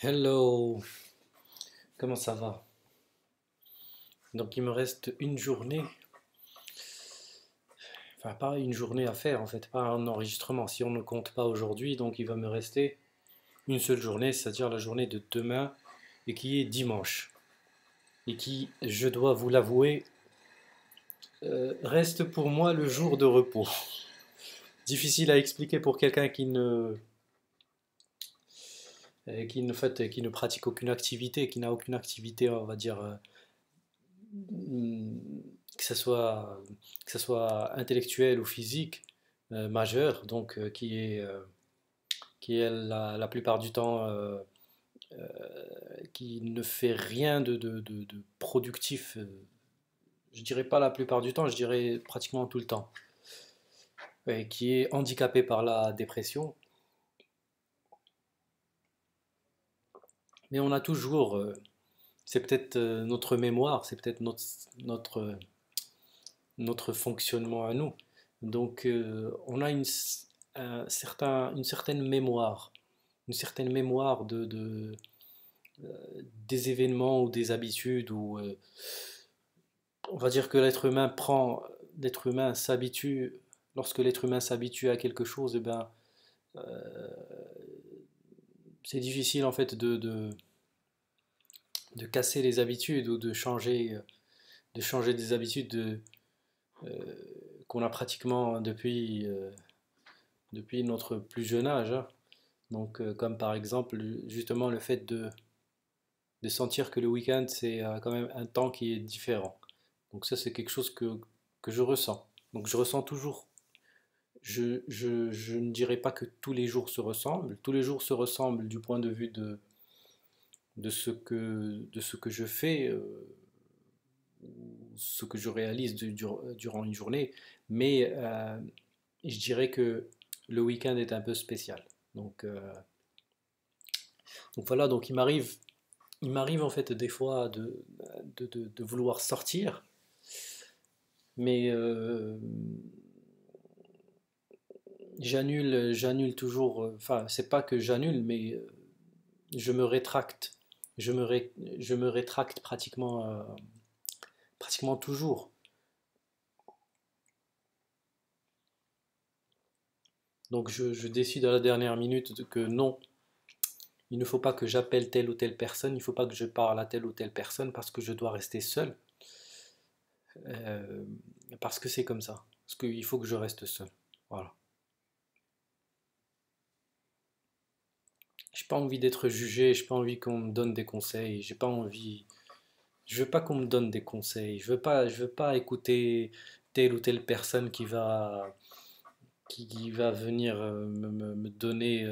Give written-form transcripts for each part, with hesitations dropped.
Hello, comment ça va? Donc il me reste une journée, enfin pas une journée à faire en fait, pas un enregistrement. Si on ne compte pas aujourd'hui, donc il va me rester une seule journée, c'est-à-dire la journée de demain et qui est dimanche. Et qui, je dois vous l'avouer, reste pour moi le jour de repos. Difficile à expliquer pour quelqu'un qui ne pratique aucune activité, qui n'a aucune activité, on va dire, que ce soit, que ce soit intellectuel ou physique, majeur, donc qui est la plupart du temps qui ne fait rien de productif. Je dirais pas la plupart du temps, je dirais pratiquement tout le temps. Et qui est handicapé par la dépression. Mais on a toujours, c'est peut-être notre mémoire, c'est peut-être notre, notre fonctionnement à nous. Donc on a une certaine mémoire des événements ou des habitudes où on va dire que l'être humain s'habitue, lorsque l'être humain s'habitue à quelque chose, eh ben, euh, c'est difficile en fait de casser les habitudes ou de changer des habitudes euh, qu'on a pratiquement depuis notre plus jeune âge, hein. Donc, comme par exemple, justement, le fait de sentir que le week-end, c'est quand même un temps qui est différent. Donc ça, c'est quelque chose que je ressens. Donc je ressens toujours, je ne dirais pas que tous les jours se ressemblent. Tous les jours se ressemblent du point de vue de ce que je fais, ce que je réalise durant une journée. Mais je dirais que le week-end est un peu spécial. Donc, euh, donc voilà, donc il m'arrive en fait des fois de vouloir sortir, mais j'annule toujours. Enfin, c'est pas que j'annule, mais je me rétracte. Je me rétracte pratiquement toujours. Donc je décide à la dernière minute que non, il ne faut pas que j'appelle telle ou telle personne, il ne faut pas que je parle à telle ou telle personne parce que je dois rester seul. Euh, Parce que c'est comme ça. Parce qu'il faut que je reste seul. Voilà. J'ai pas envie d'être jugé, j'ai pas envie qu'on me donne des conseils, j'ai pas envie. Je veux pas qu'on me donne des conseils, je veux pas écouter telle ou telle personne qui va venir me donner,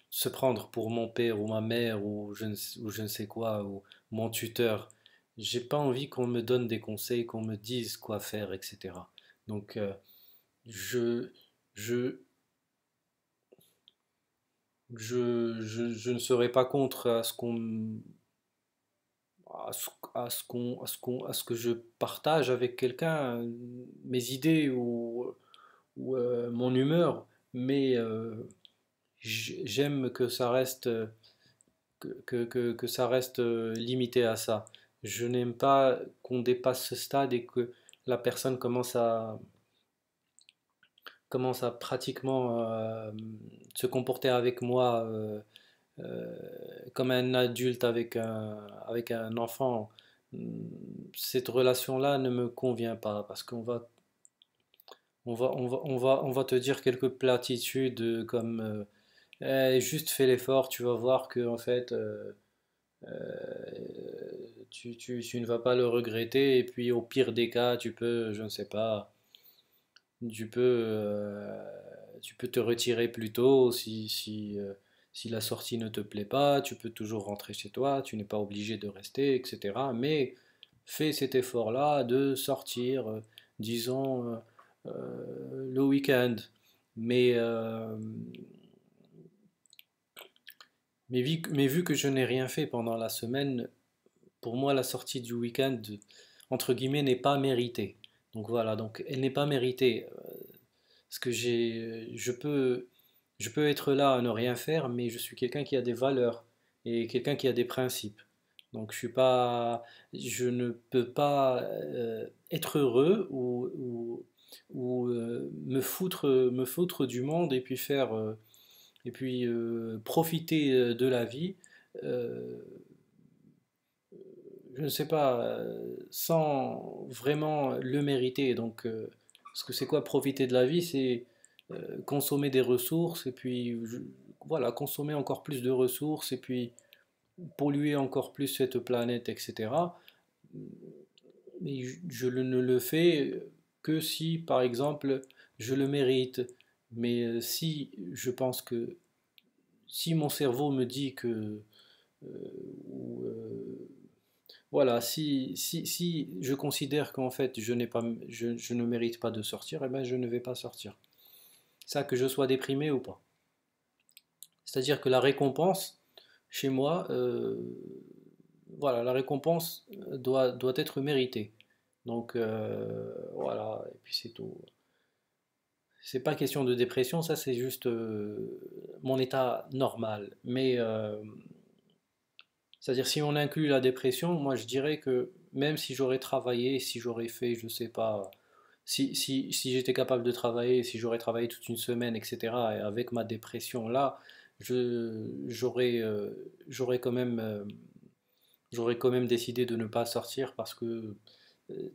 se prendre pour mon père ou ma mère ou je ne sais quoi, ou mon tuteur. J'ai pas envie qu'on me donne des conseils, qu'on me dise quoi faire, etc. Donc, je, je, je ne serai pas contre à ce à ce que je partage avec quelqu'un mes idées ou mon humeur, mais j'aime que ça reste que ça reste limité à ça. Je n'aime pas qu'on dépasse ce stade et que la personne commence à pratiquement se comporter avec moi euh, comme un adulte avec un enfant. Cette relation-là ne me convient pas parce on va te dire quelques platitudes comme juste fais l'effort, tu vas voir que en fait tu ne vas pas le regretter et puis au pire des cas tu peux, je ne sais pas, tu peux, tu peux te retirer plus tôt si la sortie ne te plaît pas, tu peux toujours rentrer chez toi, tu n'es pas obligé de rester, etc. Mais fais cet effort-là de sortir, disons, le week-end. Mais, mais vu que je n'ai rien fait pendant la semaine, pour moi, la sortie du week-end, entre guillemets, n'est pas méritée. Donc voilà, donc elle n'est pas méritée. Parce que je peux être là à ne rien faire, mais je suis quelqu'un qui a des valeurs. et quelqu'un qui a des principes. Donc je ne peux pas être heureux ou me foutre du monde et puis profiter de la vie. euh, je ne sais pas, sans vraiment le mériter. Parce que c'est quoi profiter de la vie? C'est consommer des ressources et puis voilà, consommer encore plus de ressources et puis polluer encore plus cette planète, etc. Mais ne le fais que si, par exemple, je le mérite. Mais si je pense que si mon cerveau me dit que ou, voilà, si je considère qu'en fait je ne mérite pas de sortir, eh ben je ne vais pas sortir. Ça, que je sois déprimé ou pas. C'est-à-dire que la récompense, chez moi, voilà, la récompense doit être méritée. Voilà, et puis c'est tout. C'est pas question de dépression, ça c'est juste mon état normal. Mais c'est-à-dire si on inclut la dépression, moi je dirais que même si j'aurais travaillé, si j'aurais fait, je sais pas, si j'étais capable de travailler, si j'aurais travaillé toute une semaine, etc., et avec ma dépression là, j'aurais quand même, j'aurais quand même décidé de ne pas sortir parce que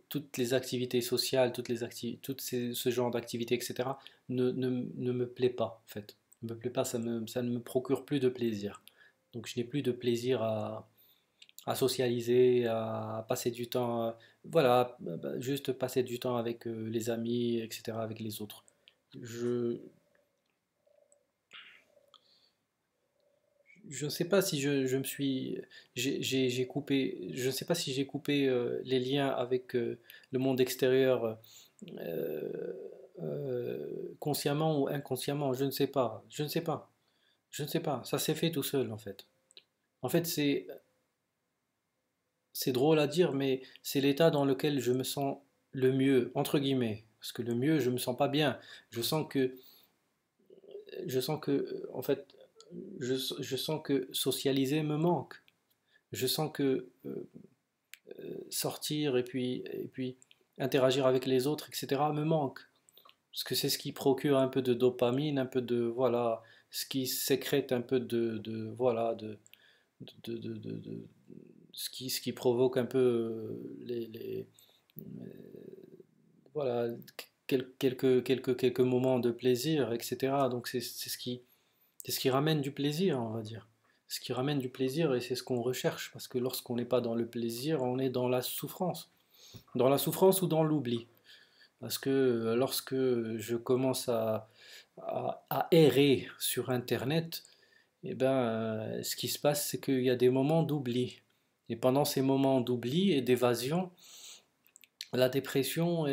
toutes les activités sociales, ce genre d'activités, etc., ne me plaît pas, en fait. Ne me plaît pas, ça ne me procure plus de plaisir. Donc je n'ai plus de plaisir à socialiser, à passer du temps, voilà, juste passer du temps avec les amis, etc., avec les autres. Je, je ne sais pas si je me suis, j'ai coupé, je ne sais pas si j'ai coupé les liens avec le monde extérieur euh, consciemment ou inconsciemment, je ne sais pas, je ne sais pas, je ne sais pas. Ça s'est fait tout seul en fait. En fait, c'est drôle à dire, mais c'est l'état dans lequel je me sens le mieux, entre guillemets. Parce que le mieux, je me sens pas bien. Je sens que, en fait, je sens que socialiser me manque. Je sens que sortir et puis interagir avec les autres, etc., me manque. Parce que c'est ce qui procure un peu de dopamine, un peu de, voilà, ce qui sécrète un peu voilà, ce qui provoque un peu euh, voilà, quelques moments de plaisir, etc. Donc c'est ce qui ramène du plaisir, on va dire. Ce qui ramène du plaisir et c'est ce qu'on recherche, parce que lorsqu'on n'est pas dans le plaisir, on est dans la souffrance. Dans la souffrance ou dans l'oubli. Parce que lorsque je commence à errer sur Internet, eh ben, ce qui se passe, c'est qu'il y a des moments d'oubli. Et pendant ces moments d'oubli et d'évasion, la dépression,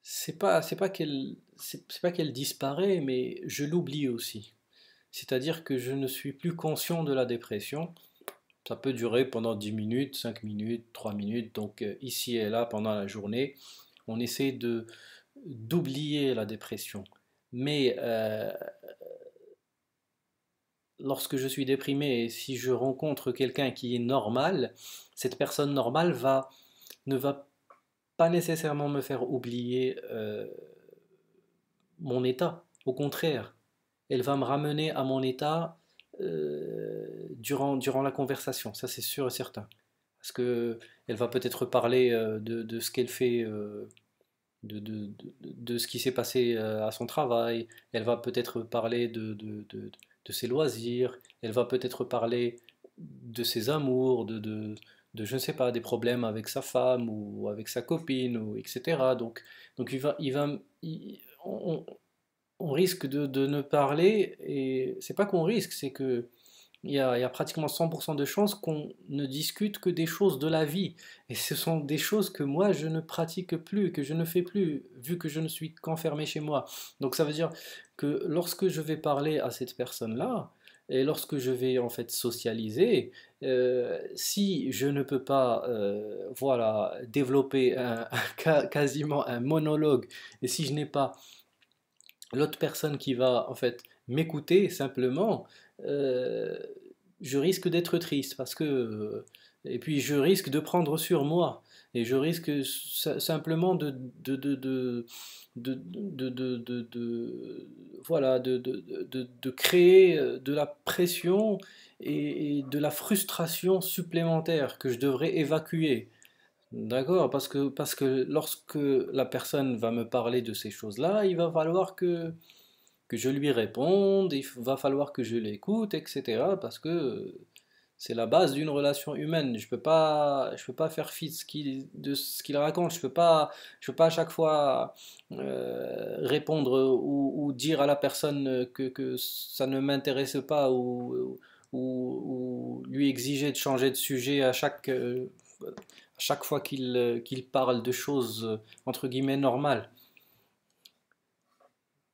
c'est pas qu'elle disparaît, mais je l'oublie aussi. C'est-à-dire que je ne suis plus conscient de la dépression. Ça peut durer pendant 10 minutes, 5 minutes, 3 minutes. Donc ici et là, pendant la journée, on essaie d'oublier la dépression. Mais lorsque je suis déprimé et si je rencontre quelqu'un qui est normal, cette personne normale ne va pas nécessairement me faire oublier mon état. Au contraire, elle va me ramener à mon état durant la conversation, ça c'est sûr et certain. Parce que elle va peut-être parler de ce qu'elle fait, de ce qui s'est passé à son travail, elle va peut-être parler de ses loisirs, elle va peut-être parler de ses amours, je ne sais pas, des problèmes avec sa femme ou avec sa copine, ou etc. Donc on risque de ne parler, et c'est pas qu'on risque, c'est que il y a pratiquement 100% de chances qu'on ne discute que des choses de la vie. Et ce sont des choses que moi, je ne pratique plus, que je ne fais plus, vu que je ne suis qu'enfermé chez moi. Donc ça veut dire que lorsque je vais parler à cette personne-là, et lorsque je vais en fait socialiser, si je ne peux pas voilà, développer quasiment un monologue, et si je n'ai pas l'autre personne qui va en fait m'écouter simplement, euh, je risque d'être triste parce que et puis je risque de prendre sur moi et je risque simplement voilà de créer de la pression et de la frustration supplémentaire que je devrais évacuer. D'accord, parce que lorsque la personne va me parler de ces choses-là, il va falloir que je lui réponde, il va falloir que je l'écoute, etc. Parce que c'est la base d'une relation humaine. Je peux pas faire fi de ce qu'il raconte. Je peux pas à chaque fois répondre ou dire à la personne que ça ne m'intéresse pas ou lui exiger de changer de sujet à chaque fois qu'il parle de choses entre guillemets normales.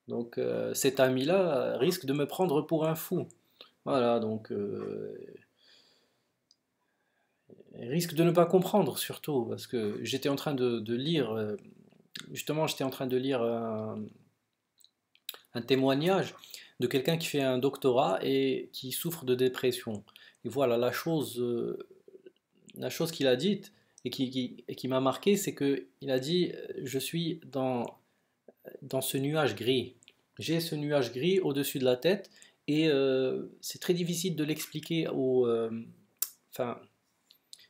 Donc cet ami-là risque de me prendre pour un fou. Voilà, donc il risque de ne pas comprendre surtout, parce que j'étais en train de lire, justement j'étais en train de lire un témoignage de quelqu'un qui fait un doctorat et qui souffre de dépression. Et voilà, la chose qu'il a dite et qui m'a marqué, c'est qu'il a dit, je suis dans ce nuage gris. J'ai ce nuage gris au-dessus de la tête et c'est très difficile de l'expliquer enfin,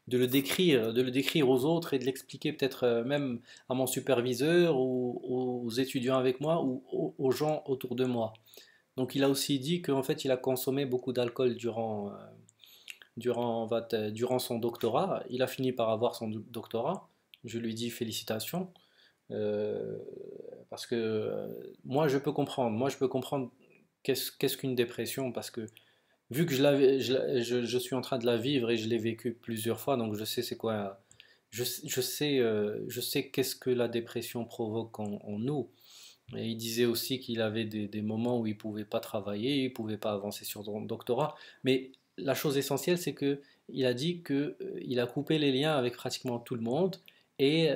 de le décrire aux autres et de l'expliquer peut-être même à mon superviseur ou aux étudiants avec moi ou aux gens autour de moi. Donc il a aussi dit qu'en fait il a consommé beaucoup d'alcool durant son doctorat. Il a fini par avoir son doctorat. Je lui dis félicitations. Euh, Parce que moi je peux comprendre qu'est-ce qu'une dépression, parce que vu que je suis en train de la vivre et je l'ai vécu plusieurs fois, donc je sais c'est quoi, je sais qu'est-ce que la dépression provoque en nous. Et il disait aussi qu'il avait des moments où il pouvait pas travailler, il pouvait pas avancer sur son doctorat, mais la chose essentielle, c'est que il a dit que il a coupé les liens avec pratiquement tout le monde et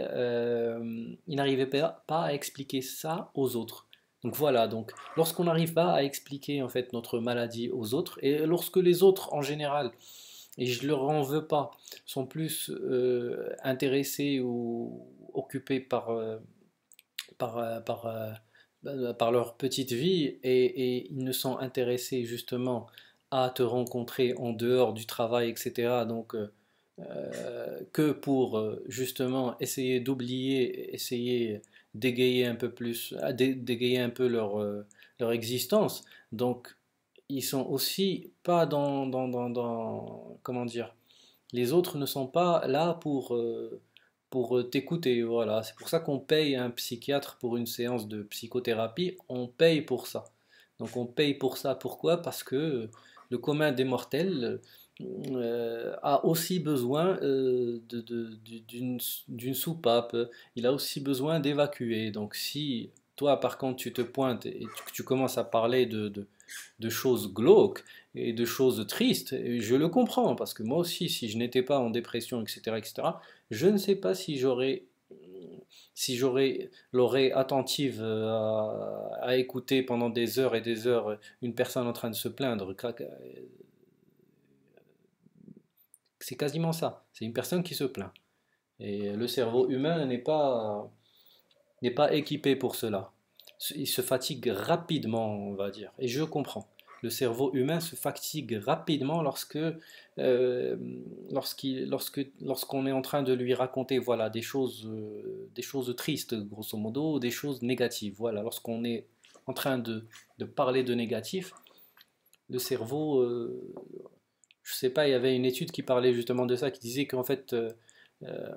il n'arrivait pas à expliquer ça aux autres. Donc voilà, donc lorsqu'on n'arrive pas à expliquer en fait notre maladie aux autres et lorsque les autres en général, et je leur en veux pas, sont plus intéressés ou occupés par leur petite vie et ils ne sont intéressés justement à te rencontrer en dehors du travail, etc. Donc, que pour justement essayer d'oublier, essayer d'égayer un peu plus, d'égayer un peu leur existence. Donc, ils sont aussi pas comment dire, les autres ne sont pas là pour t'écouter. Voilà. C'est pour ça qu'on paye un psychiatre pour une séance de psychothérapie. On paye pour ça. Donc on paye pour ça. Pourquoi? Parce que le commun des mortels a aussi besoin d'une soupape. Il a aussi besoin d'évacuer. Donc si toi, par contre, tu te pointes et que tu commences à parler de choses glauques et de choses tristes, et je le comprends, parce que moi aussi, si je n'étais pas en dépression, etc., etc., je ne sais pas si j'aurais l'oreille attentive à écouter pendant des heures et des heures une personne en train de se plaindre. C'est quasiment ça. C'est une personne qui se plaint. Et le cerveau humain n'est pas équipé pour cela. Il se fatigue rapidement, on va dire. Et je comprends. Le cerveau humain se fatigue rapidement lorsqu'on est en train de lui raconter voilà, des choses tristes, grosso modo, ou des choses négatives. Voilà, lorsqu'on est en train de parler de négatif, le cerveau, je sais pas, il y avait une étude qui parlait justement de ça, qui disait qu'en fait,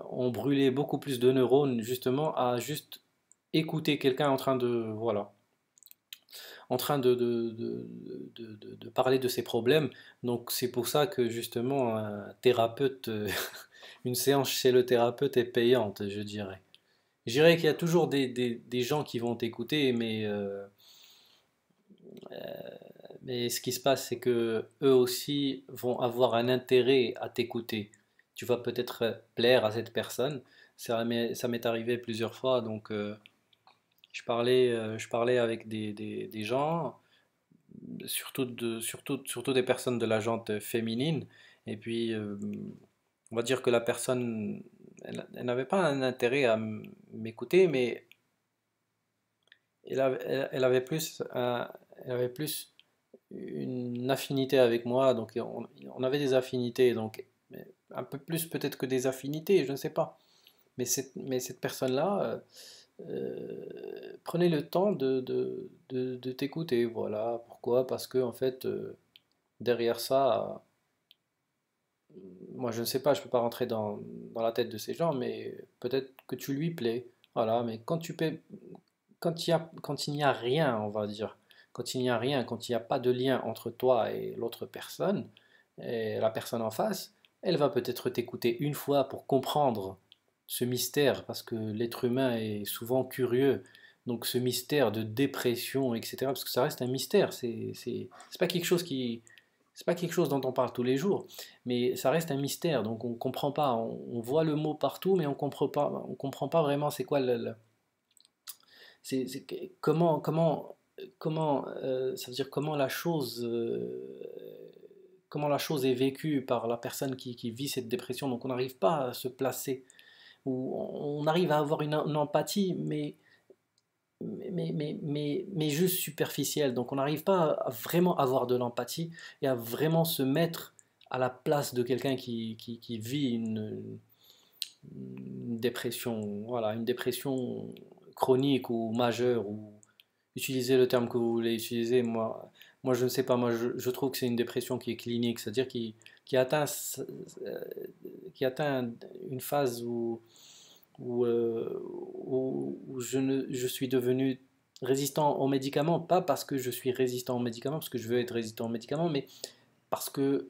on brûlait beaucoup plus de neurones justement à juste écouter quelqu'un en train voilà, en train de parler de ses problèmes. Donc c'est pour ça que justement un thérapeute, une séance chez le thérapeute est payante, je dirais. Je dirais qu'il y a toujours des gens qui vont t'écouter, mais ce qui se passe, c'est que eux aussi vont avoir un intérêt à t'écouter. Tu vas peut-être plaire à cette personne. Ça m'est arrivé plusieurs fois, donc je parlais avec des gens. surtout des personnes de la gente féminine. Et puis, on va dire que la personne, elle n'avait pas un intérêt à m'écouter, mais elle avait plus, elle avait plus une affinité avec moi. Donc, on avait des affinités, donc un peu plus peut-être que des affinités, je ne sais pas. Mais cette personne-là, prenez le temps de t'écouter. Voilà. Pourquoi? Parce que, en fait, derrière ça, moi, je ne sais pas, je ne peux pas rentrer dans la tête de ces gens, mais peut-être que tu lui plais. Voilà, mais quand il n'y a rien, on va dire, quand il n'y a rien, quand il n'y a pas de lien entre toi et l'autre personne, et la personne en face, elle va peut-être t'écouter une fois pour comprendre ce mystère, parce que l'être humain est souvent curieux. Donc ce mystère de dépression, etc., parce que ça reste un mystère, c'est pas quelque chose c'est pas quelque chose dont on parle tous les jours, mais ça reste un mystère, donc on comprend pas, on voit le mot partout, mais on comprend pas vraiment c'est quoi comment ça veut dire comment la chose est vécue par la personne qui vit cette dépression. Donc on n'arrive pas à se placer, ou on arrive à avoir une empathie, mais juste superficielle. Donc on n'arrive pas à vraiment avoir de l'empathie et à vraiment se mettre à la place de quelqu'un qui vit une dépression, voilà, une dépression chronique ou majeure, ou utilisez le terme que vous voulez utiliser. Moi je ne sais pas, je trouve que c'est une dépression qui est clinique, c'est-à-dire qui atteint, euh, qui atteint une phase où je suis devenu résistant aux médicaments, pas parce que je suis résistant aux médicaments, parce que je veux être résistant aux médicaments, mais parce que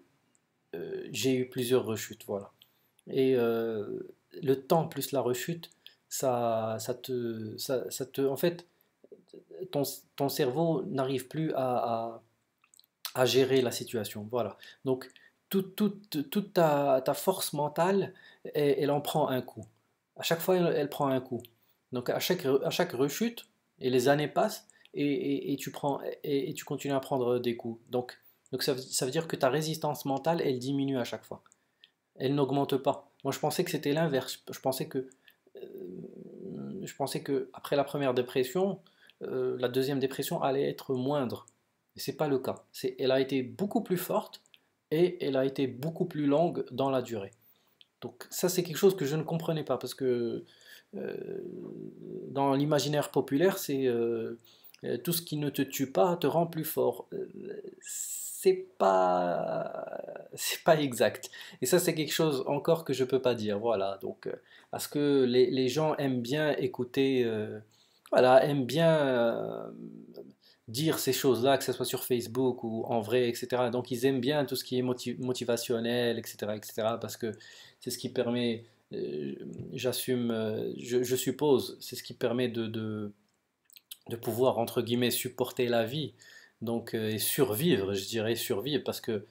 j'ai eu plusieurs rechutes, voilà. Et le temps plus la rechute, en fait, ton, ton cerveau n'arrive plus à gérer la situation, voilà. Donc, toute ta force mentale, elle en prend un coup. À chaque fois, elle prend un coup. Donc, à chaque rechute, et les années passent, et tu continues à prendre des coups. Donc ça veut dire que ta résistance mentale, elle diminue à chaque fois. Elle n'augmente pas. Moi, je pensais que c'était l'inverse. Je pensais que après la première dépression, la deuxième dépression allait être moindre. Et c'est pas le cas. Elle a été beaucoup plus forte et elle a été beaucoup plus longue dans la durée. Donc ça, c'est quelque chose que je ne comprenais pas parce que euh, dans l'imaginaire populaire, c'est tout ce qui ne te tue pas te rend plus fort. C'est pas exact. Et ça, c'est quelque chose encore que je peux pas dire. Voilà. Donc, parce que les gens aiment bien écouter, voilà, aiment bien dire ces choses-là, que ce soit sur Facebook ou en vrai, etc. Donc, ils aiment bien tout ce qui est motivationnel, etc., etc. Parce que c'est ce qui permet, euh, j'assume, je suppose, c'est ce qui permet de pouvoir, entre guillemets, supporter la vie, donc, et survivre, je dirais survivre, parce que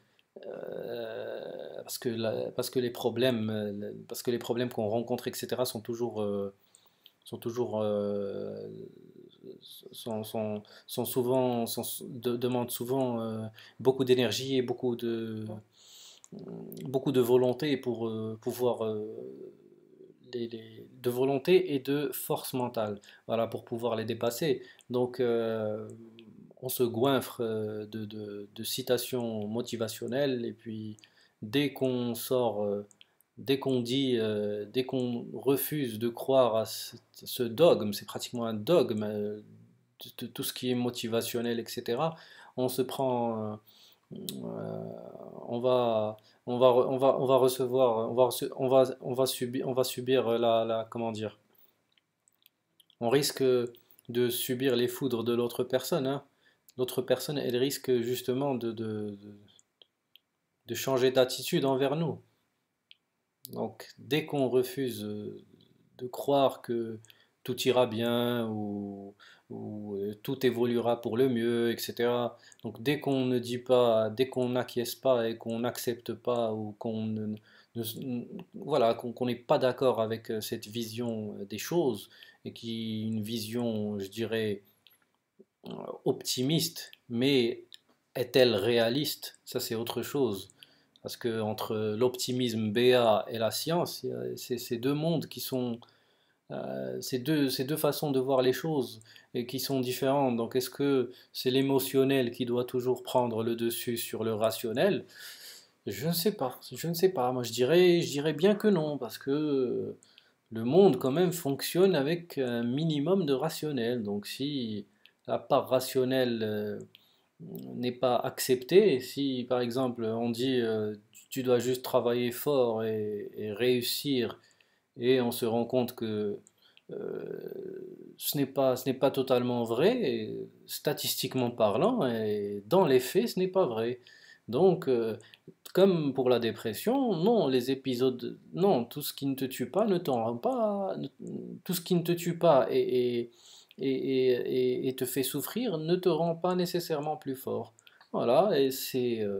les problèmes qu'on rencontre, etc., sont toujours, sont souvent, demandent souvent beaucoup d'énergie et beaucoup de volonté pour pouvoir de volonté et de force mentale, voilà, pour pouvoir les dépasser. Donc, on se goinfre de citations motivationnelles, et puis dès qu'on sort, dès qu'on refuse de croire à ce dogme, c'est pratiquement un dogme, de tout ce qui est motivationnel, etc., on se prend, on va, on va recevoir, on va subir comment dire, on risque de subir les foudres de l'autre personne, hein. L'autre personne, elle risque justement de changer d'attitude envers nous. Donc, dès qu'on refuse de croire que tout ira bien, ou tout évoluera pour le mieux, etc. Donc, dès qu'on ne dit pas, dès qu'on n'acquiesce pas et qu'on n'accepte pas, ou voilà, qu'on n'est pas d'accord avec cette vision des choses, et qui est une vision, je dirais, optimiste, mais est-elle réaliste? Ça, c'est autre chose. Parce que entre l'optimisme BA et la science, c'est ces deux mondes qui sont, ces deux façons de voir les choses et qui sont différentes. Donc, est-ce que c'est l'émotionnel qui doit toujours prendre le dessus sur le rationnel? Je ne sais pas, je ne sais pas. Moi, je dirais bien que non, parce que le monde quand même fonctionne avec un minimum de rationnel. Donc, si la part rationnelle n'est pas acceptée, si par exemple on dit tu dois juste travailler fort et réussir, et on se rend compte que ce n'est pas totalement vrai, et statistiquement parlant, et dans les faits, ce n'est pas vrai. Donc, comme pour la dépression, non, les épisodes, non, tout ce qui ne te tue pas ne t'en rend pas, tout ce qui ne te tue pas et te fait souffrir ne te rend pas nécessairement plus fort. Voilà, et ce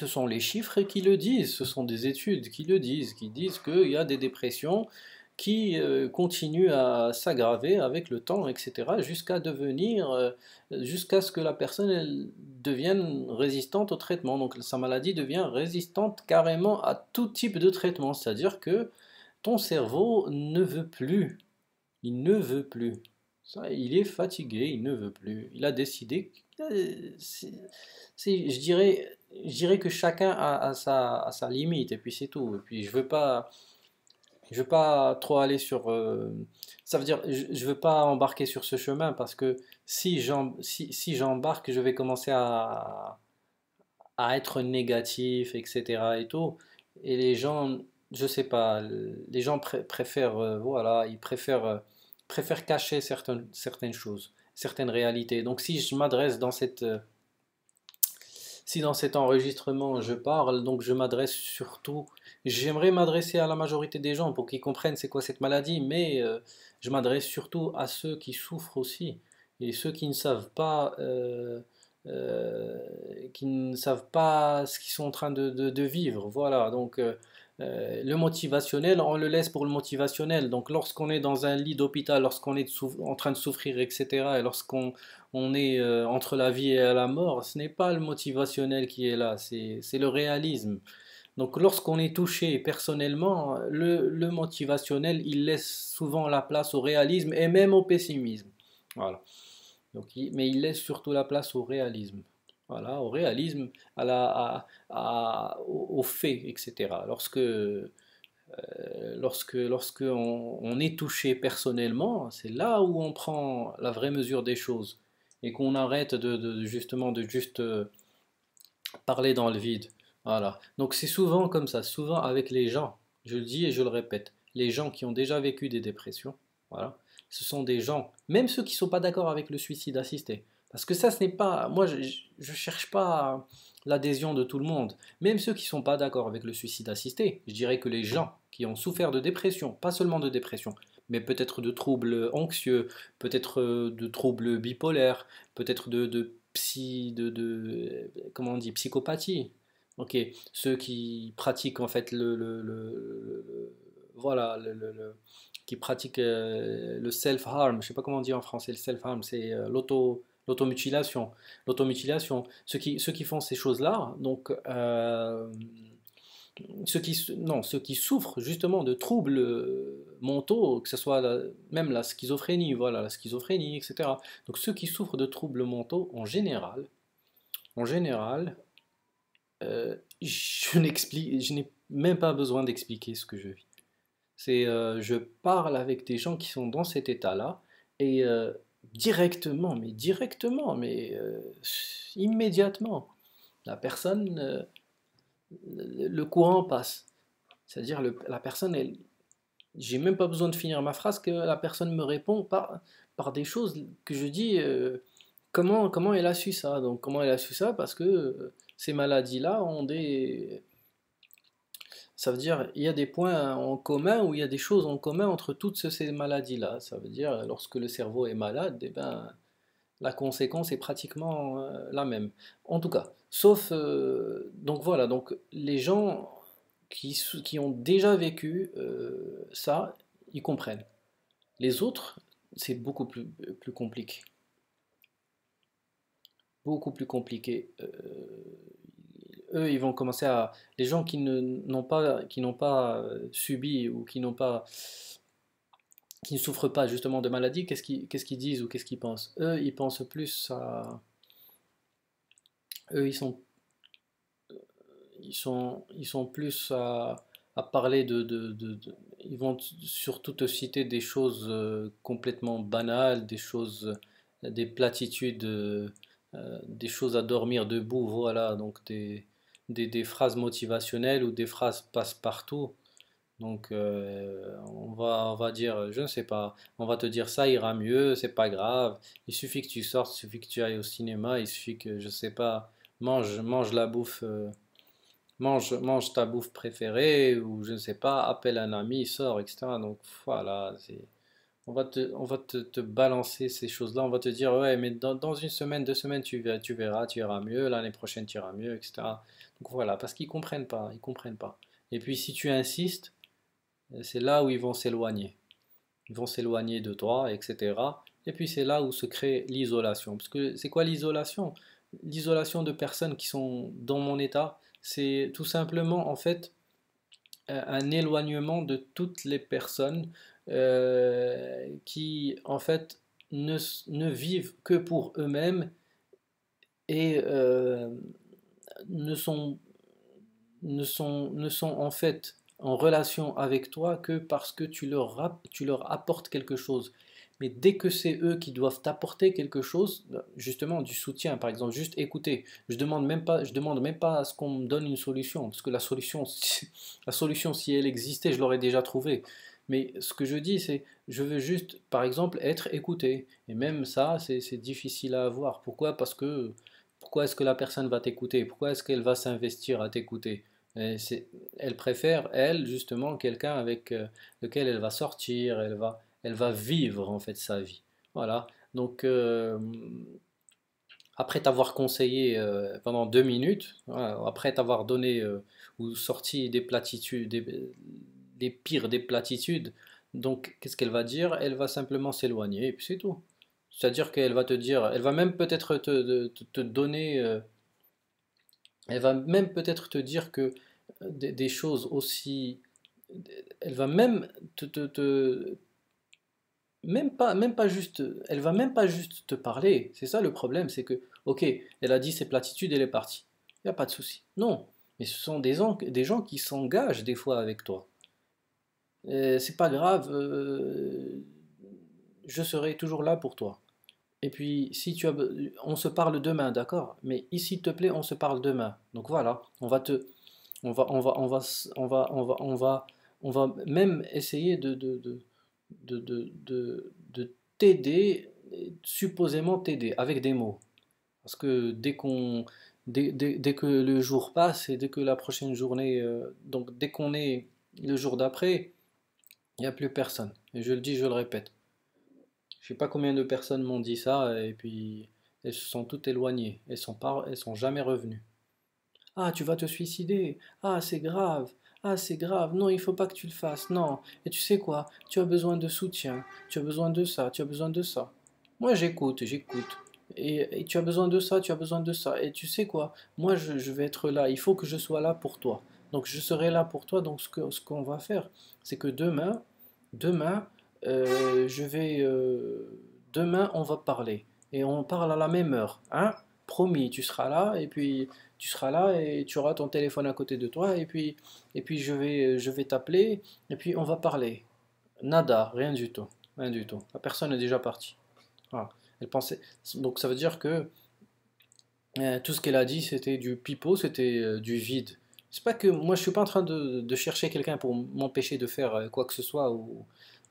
sont les chiffres qui le disent, ce sont des études qui disent qu'il y a des dépressions qui continuent à s'aggraver avec le temps, etc., jusqu'à ce que la personne elle, devienne résistante au traitement. Donc sa maladie devient résistante carrément à tout type de traitement, c'est-à-dire que ton cerveau ne veut plus, il ne veut plus. Ça, il est fatigué, il ne veut plus. Il a décidé. Je dirais que chacun a sa limite, et puis c'est tout. Et puis je veux pas trop aller sur. Ça veut dire, je veux pas embarquer sur ce chemin parce que si j'embarque, je vais commencer à être négatif, etc. et tout. Et les gens, je sais pas, les gens préfèrent, voilà, préfèrent cacher certaines choses, certaines réalités. Donc si je m'adresse dans si dans cet enregistrement je parle, donc je m'adresse surtout, j'aimerais m'adresser à la majorité des gens pour qu'ils comprennent c'est quoi cette maladie, mais je m'adresse surtout à ceux qui souffrent aussi et ceux euh, qui ne savent pas ce qu'ils sont en train de vivre. Voilà, donc le motivationnel, on le laisse pour le motivationnel. Donc lorsqu'on est dans un lit d'hôpital, lorsqu'on est en train de souffrir, etc., et lorsqu'on on est entre la vie et la mort, ce n'est pas le motivationnel qui est là, c'est le réalisme. Donc lorsqu'on est touché personnellement, le motivationnel, il laisse souvent la place au réalisme et même au pessimisme. Voilà. Donc, mais il laisse surtout la place au réalisme. Voilà, au réalisme, aux faits, etc. Lorsque on est touché personnellement, c'est là où on prend la vraie mesure des choses et qu'on arrête justement de juste parler dans le vide. Voilà. Donc c'est souvent comme ça, souvent avec les gens, je le dis et je le répète, les gens qui ont déjà vécu des dépressions, voilà, ce sont des gens, même ceux qui ne sont pas d'accord avec le suicide assisté. Parce que ça, ce n'est pas. Moi, je ne cherche pas l'adhésion de tout le monde. Même ceux qui ne sont pas d'accord avec le suicide assisté, je dirais que les gens qui ont souffert de dépression, pas seulement de dépression, mais peut-être de troubles anxieux, peut-être de troubles bipolaires, peut-être comment on dit, psychopathie. Ok, ceux qui pratiquent en fait voilà, qui pratiquent le self-harm, je sais pas comment on dit en français le self-harm, c'est l'automutilation. L'automutilation, ceux qui font ces choses-là, donc ceux qui souffrent justement de troubles mentaux, que ce soit même la schizophrénie, voilà, la schizophrénie, etc. Donc ceux qui souffrent de troubles mentaux, en général, je n'ai même pas besoin d'expliquer ce que je vis. Je parle avec des gens qui sont dans cet état-là et directement, mais immédiatement, la personne, le courant passe. C'est-à-dire la personne, j'ai même pas besoin de finir ma phrase que la personne me répond par des choses que je dis. Comment elle a su ça? Donc comment elle a su ça? Parce que ces maladies-là ont des, ça veut dire il y a des points en commun ou il y a des choses en commun entre toutes ces maladies-là. Ça veut dire lorsque le cerveau est malade, eh ben, la conséquence est pratiquement la même. En tout cas, sauf donc voilà, donc les gens qui ont déjà vécu ça, ils comprennent. Les autres, c'est beaucoup plus compliqué. beaucoup plus compliqué. Eux, ils vont commencer à... Les gens qui n'ont pas subi ou qui ne souffrent pas justement de maladie, qu'est-ce qu'ils disent ou qu'est-ce qu'ils pensent? Eux, ils pensent plus à... Eux, ils sont plus à parler ils vont surtout te citer des choses complètement banales, des choses, des platitudes, des choses à dormir debout, voilà, donc des phrases motivationnelles ou des phrases passe-partout. Donc, on va dire, je ne sais pas, on va te dire ça ira mieux, c'est pas grave, il suffit que tu sortes, il suffit que tu ailles au cinéma, il suffit que, je sais pas, mange la bouffe. Mange ta bouffe préférée ou je ne sais pas, appelle un ami, sors, etc. Donc voilà, on va te balancer ces choses-là, on va te dire ouais, mais dans une semaine, 2 semaines, tu verras, tu iras mieux, l'année prochaine tu iras mieux, etc. Donc voilà, parce qu'ils comprennent pas, ils comprennent pas. Et puis si tu insistes, c'est là où ils vont s'éloigner. Ils vont s'éloigner de toi, etc. Et puis c'est là où se crée l'isolation. Parce que c'est quoi l'isolation? L'isolation de personnes qui sont dans mon état, c'est tout simplement en fait un éloignement de toutes les personnes qui en fait ne vivent que pour eux-mêmes et ne sont, ne sont en fait en relation avec toi que parce que tu leur apportes quelque chose. Mais dès que c'est eux qui doivent t'apporter quelque chose, justement du soutien, par exemple, juste écouter. Je demande même pas à ce qu'on me donne une solution, parce que la solution, la solution, si elle existait, je l'aurais déjà trouvée. Mais ce que je dis, c'est, je veux juste, par exemple, être écouté. Et même ça, c'est difficile à avoir. Pourquoi? Parce que pourquoi est-ce que la personne va t'écouter? Pourquoi est-ce qu'elle va s'investir à t'écouter? Elle préfère, elle, justement, quelqu'un avec lequel elle va sortir, elle va vivre en fait sa vie. Voilà. Donc, après t'avoir conseillé pendant 2 minutes, voilà, après t'avoir donné ou sorti des platitudes, des pires des platitudes, donc qu'est-ce qu'elle va dire? Elle va simplement s'éloigner et puis c'est tout. C'est-à-dire qu'elle va te dire, elle va même peut-être te donner, elle va même peut-être te dire que des choses aussi, elle va même même pas juste, elle va même pas juste te parler. C'est ça le problème, c'est que, ok, elle a dit ses platitudes, elle est partie. Il n'y a pas de souci. Non, mais ce sont des gens qui s'engagent des fois avec toi. C'est pas grave, je serai toujours là pour toi. Et puis, si tu as, on se parle demain, d'accord? Mais ici, s'il te plaît, on se parle demain. Donc voilà, on va même essayer de t'aider, supposément t'aider avec des mots. Parce que dès que le jour passe et dès que la prochaine journée, donc dès qu'on est le jour d'après, il n'y a plus personne. Et je le dis, je le répète. Je sais pas combien de personnes m'ont dit ça et puis elles se sont toutes éloignées. Elles sont jamais revenues. Ah, tu vas te suicider. Ah, c'est grave. Ah, c'est grave. Non, il faut pas que tu le fasses. Non. Et tu sais quoi? Tu as besoin de soutien. Tu as besoin de ça. Tu as besoin de ça. Moi, j'écoute, j'écoute. Et tu as besoin de ça, tu as besoin de ça. Et tu sais quoi? Moi, je vais être là. Il faut que je sois là pour toi. Donc, je serai là pour toi. Donc, ce qu'on va faire, c'est que demain, je vais, demain, on va parler. Et on parle à la même heure. Hein? Promis, tu seras là. Et puis, tu seras là et tu auras ton téléphone à côté de toi. Et puis je vais t'appeler. Et puis, on va parler. Nada, rien du tout. Rien du tout. La personne est déjà partie. Voilà. Elle pensait. Donc, ça veut dire que tout ce qu'elle a dit, c'était du pipeau, c'était du vide. C'est pas que moi, je suis pas en train de chercher quelqu'un pour m'empêcher de faire quoi que ce soit.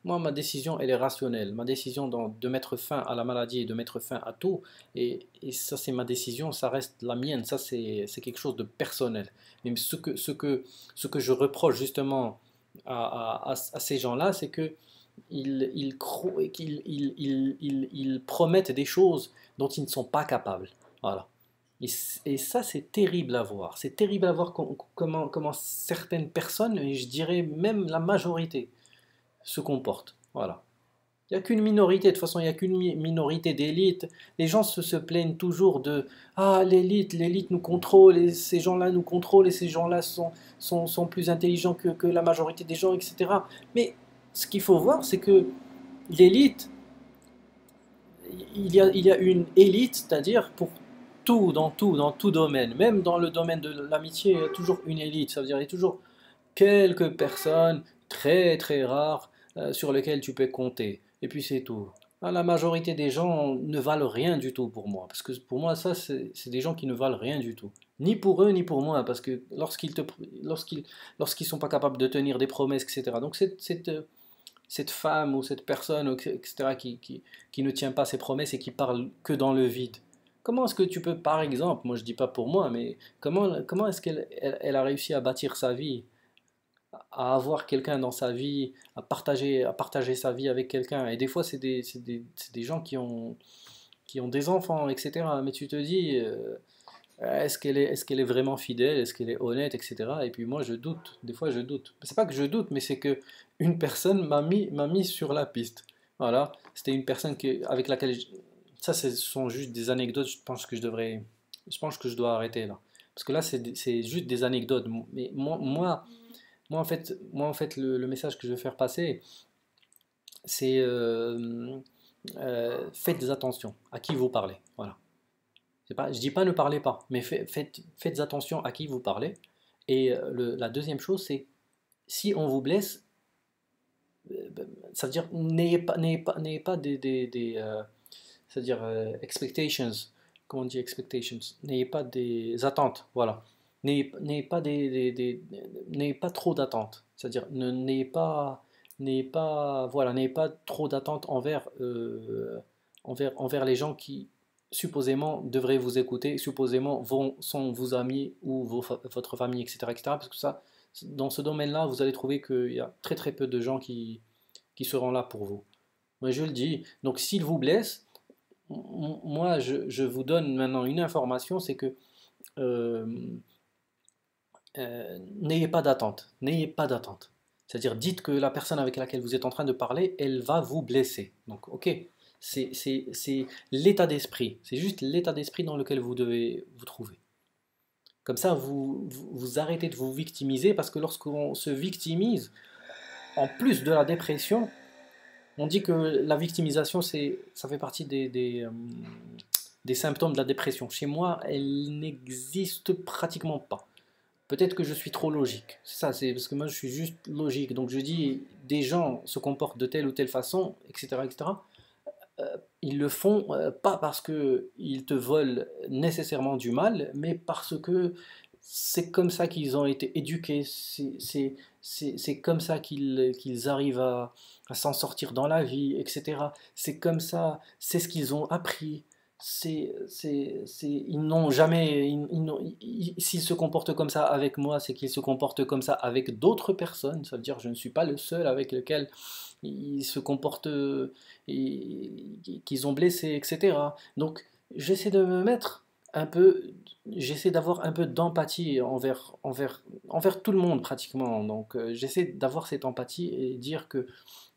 Moi, ma décision, elle est rationnelle. Ma décision de mettre fin à la maladie et de mettre fin à tout, et ça, c'est ma décision, ça reste la mienne. Ça, c'est quelque chose de personnel. Mais ce que je reproche justement à ces gens-là, c'est que ils promettent des choses dont ils ne sont pas capables. Voilà. Et ça, c'est terrible à voir. C'est terrible à voir comment certaines personnes, et je dirais même la majorité, se comportent. Voilà. Il n'y a qu'une minorité, de toute façon, il n'y a qu'une minorité d'élite. Les gens se plaignent toujours de ah, l'élite nous contrôle, et ces gens-là nous contrôlent, et ces gens-là sont plus intelligents que la majorité des gens, etc. Mais ce qu'il faut voir, c'est que l'élite, il y a une élite, c'est-à-dire pour dans tout domaine, même dans le domaine de l'amitié, il y a toujours une élite. Ça veut dire qu'il y a toujours quelques personnes très très rares sur lesquelles tu peux compter. Et puis c'est tout. Ah, la majorité des gens ne valent rien du tout pour moi. Parce que pour moi, ça, c'est des gens qui ne valent rien du tout. Ni pour eux, ni pour moi. Parce que lorsqu'ils sont pas capables de tenir des promesses, etc. Donc cette femme ou cette personne, etc., qui ne tient pas ses promesses et qui parle que dans le vide. Comment est-ce que tu peux, par exemple, moi je dis pas pour moi, mais comment est-ce qu'elle a réussi à bâtir sa vie, à avoir quelqu'un dans sa vie, à partager sa vie avec quelqu'un? Et des fois, c'est des gens qui ont des enfants, etc. Mais tu te dis, est-ce qu'elle est vraiment fidèle? Est-ce qu'elle est honnête, etc. Et puis moi, je doute. Des fois, je doute. C'est pas que je doute, mais c'est que une personne m'a mis sur la piste. Voilà. C'était une personne avec laquelle ça, ce sont juste des anecdotes. Je pense que je dois arrêter là. Parce que là, c'est juste des anecdotes. Mais moi, en fait, le message que je veux faire passer, c'est faites attention à qui vous parlez. Voilà. Je dis pas ne parlez pas, mais faites attention à qui vous parlez. Et la deuxième chose, c'est si on vous blesse, ça veut dire n'ayez pas c'est-à-dire expectations, comment on dit expectations, n'ayez pas des attentes, voilà. N'ayez pas n'ayez pas trop d'attentes, c'est-à-dire n'ayez pas trop d'attentes envers les gens qui supposément devraient vous écouter, supposément sont vos amis ou votre famille, etc., etc., parce que ça, dans ce domaine-là, vous allez trouver qu'il y a très très peu de gens qui seront là pour vous. Moi, je le dis. Donc, s'il vous blesse, moi, je vous donne maintenant une information, c'est que euh, n'ayez pas d'attente. N'ayez pas d'attente. C'est-à-dire, dites que la personne avec laquelle vous êtes en train de parler, elle va vous blesser. Donc, ok, c'est l'état d'esprit. C'est juste l'état d'esprit dans lequel vous devez vous trouver. Comme ça, vous arrêtez de vous victimiser parce que lorsqu'on se victimise, en plus de la dépression, on dit que la victimisation, ça fait partie des symptômes de la dépression. Chez moi, elle n'existe pratiquement pas. Peut-être que je suis trop logique. C'est ça, c'est parce que moi je suis juste logique. Donc je dis, des gens se comportent de telle ou telle façon, etc., etc. Ils le font pas parce qu'ils te veulent nécessairement du mal, mais parce que c'est comme ça qu'ils ont été éduqués, c'est comme ça qu'ils arrivent à s'en sortir dans la vie, etc. C'est comme ça, c'est ce qu'ils ont appris. Ils n'ont jamais, s'ils se comportent comme ça avec moi, c'est qu'ils se comportent comme ça avec d'autres personnes. Ça veut dire que je ne suis pas le seul avec lequel ils se comportent, qu'ils ont blessé, etc. Donc j'essaie de me mettre un peu, j'essaie d'avoir un peu d'empathie envers tout le monde pratiquement. Donc j'essaie d'avoir cette empathie et dire que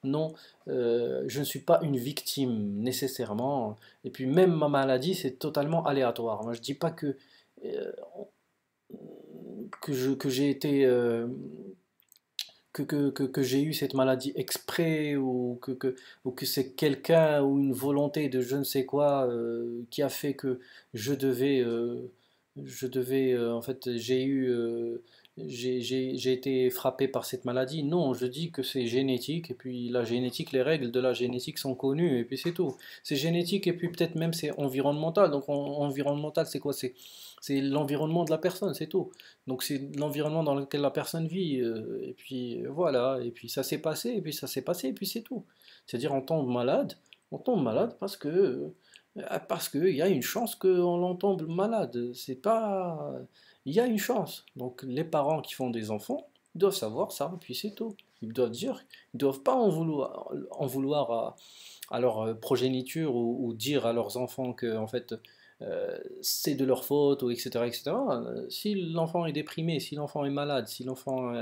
non, je ne suis pas une victime nécessairement. Et puis même ma maladie, c'est totalement aléatoire. Moi, je dis pas euh, que j'ai été que j'ai eu cette maladie exprès ou que c'est quelqu'un ou une volonté de je ne sais quoi qui a fait que je devais, en fait, j'ai été frappé par cette maladie. Non, je dis que c'est génétique et puis la génétique, les règles de la génétique sont connues et puis c'est tout. C'est génétique et puis peut-être même c'est environnemental. Donc environnemental, c'est quoi? C'est l'environnement de la personne, c'est tout. Donc c'est l'environnement dans lequel la personne vit, et puis voilà, et puis ça s'est passé, et puis ça s'est passé, et puis c'est tout. C'est-à-dire on tombe malade parce que il y a une chance qu'on en tombe malade. C'est pas, il y a une chance. Donc les parents qui font des enfants doivent savoir ça, et puis c'est tout. Ils doivent dire, ils doivent pas en vouloir à leur progéniture ou dire à leurs enfants que en fait c'est de leur faute, ou etc., etc. Si l'enfant est déprimé, si l'enfant est malade, si l'enfant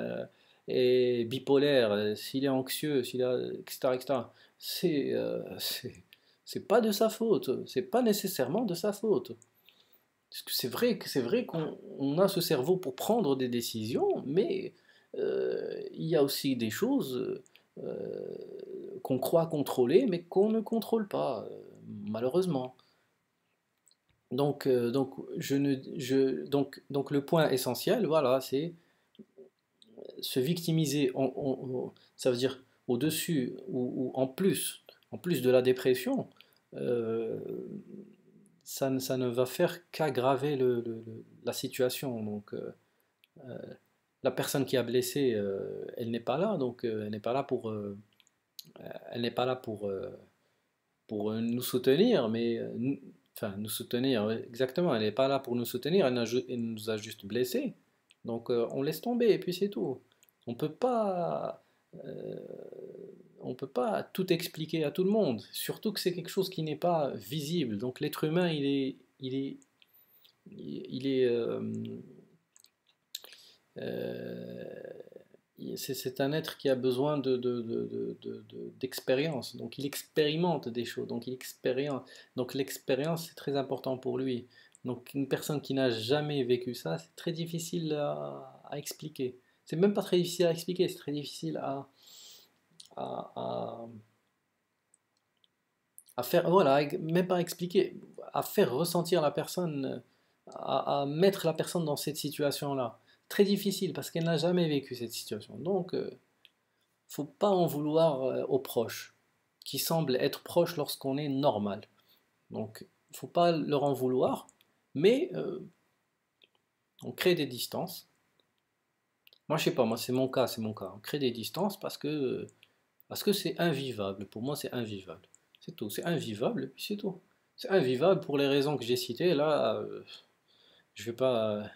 est bipolaire, s'il est anxieux, etc., etc., c'est pas de sa faute, c'est pas nécessairement de sa faute. Parce que c'est vrai qu'on on a ce cerveau pour prendre des décisions, mais il y a aussi des choses qu'on croit contrôler, mais qu'on ne contrôle pas, malheureusement. Donc, donc le point essentiel, voilà, c'est se victimiser, ça veut dire au-dessus ou en plus de la dépression, euh, ça ne va faire qu'aggraver la situation. Donc, la personne qui a blessé, elle n'est pas là, donc elle n'est pas là elle n'est pas là pour nous soutenir, mais enfin nous soutenir, ouais, exactement, elle n'est pas là pour nous soutenir, elle nous a juste blessés. Donc on laisse tomber et puis c'est tout. On peut pas, euh, on peut pas tout expliquer à tout le monde, surtout que c'est quelque chose qui n'est pas visible. Donc l'être humain, il est, euh, c'est un être qui a besoin d'expérience. Donc il expérimente des choses. Donc il expérimente. Donc l'expérience, c'est très important pour lui. Donc une personne qui n'a jamais vécu ça, c'est très difficile à expliquer. C'est même pas très difficile à expliquer, c'est très difficile à, à- à faire, voilà, même pas expliquer, à faire ressentir la personne, à mettre la personne dans cette situation-là. Très difficile parce qu'elle n'a jamais vécu cette situation. Donc, faut pas en vouloir aux proches, qui semblent être proches lorsqu'on est normal. Donc, faut pas leur en vouloir, mais on crée des distances. Moi, je sais pas, moi c'est mon cas, c'est mon cas. On crée des distances parce que c'est invivable. Pour moi, c'est invivable. C'est tout, c'est invivable, et puis c'est tout. C'est invivable pour les raisons que j'ai citées. Là, je vais pas,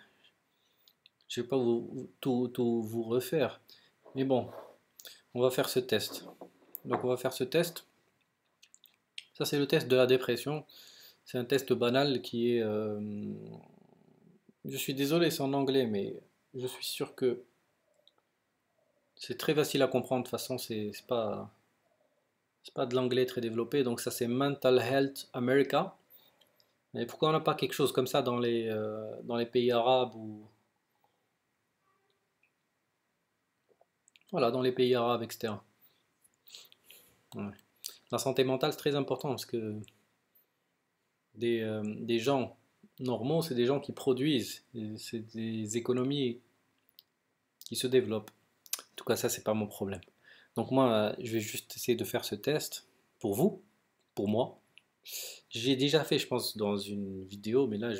je vais pas tout vous refaire. Mais bon, on va faire ce test. Donc, on va faire ce test. Ça, c'est le test de la dépression. C'est un test banal qui est... je suis désolé, c'est en anglais, mais je suis sûr que c'est très facile à comprendre. De toute façon, c'est pas de l'anglais très développé. Donc ça, c'est Mental Health America. Mais pourquoi on n'a pas quelque chose comme ça dans les pays arabes ou... Voilà, dans les pays arabes, etc. Ouais. La santé mentale, c'est très important parce que des gens normaux, c'est des gens qui produisent. C'est des économies qui se développent. En tout cas, ça, c'est pas mon problème. Donc moi, je vais juste essayer de faire ce test pour vous, pour moi. J'ai déjà fait, je pense, dans une vidéo, mais là,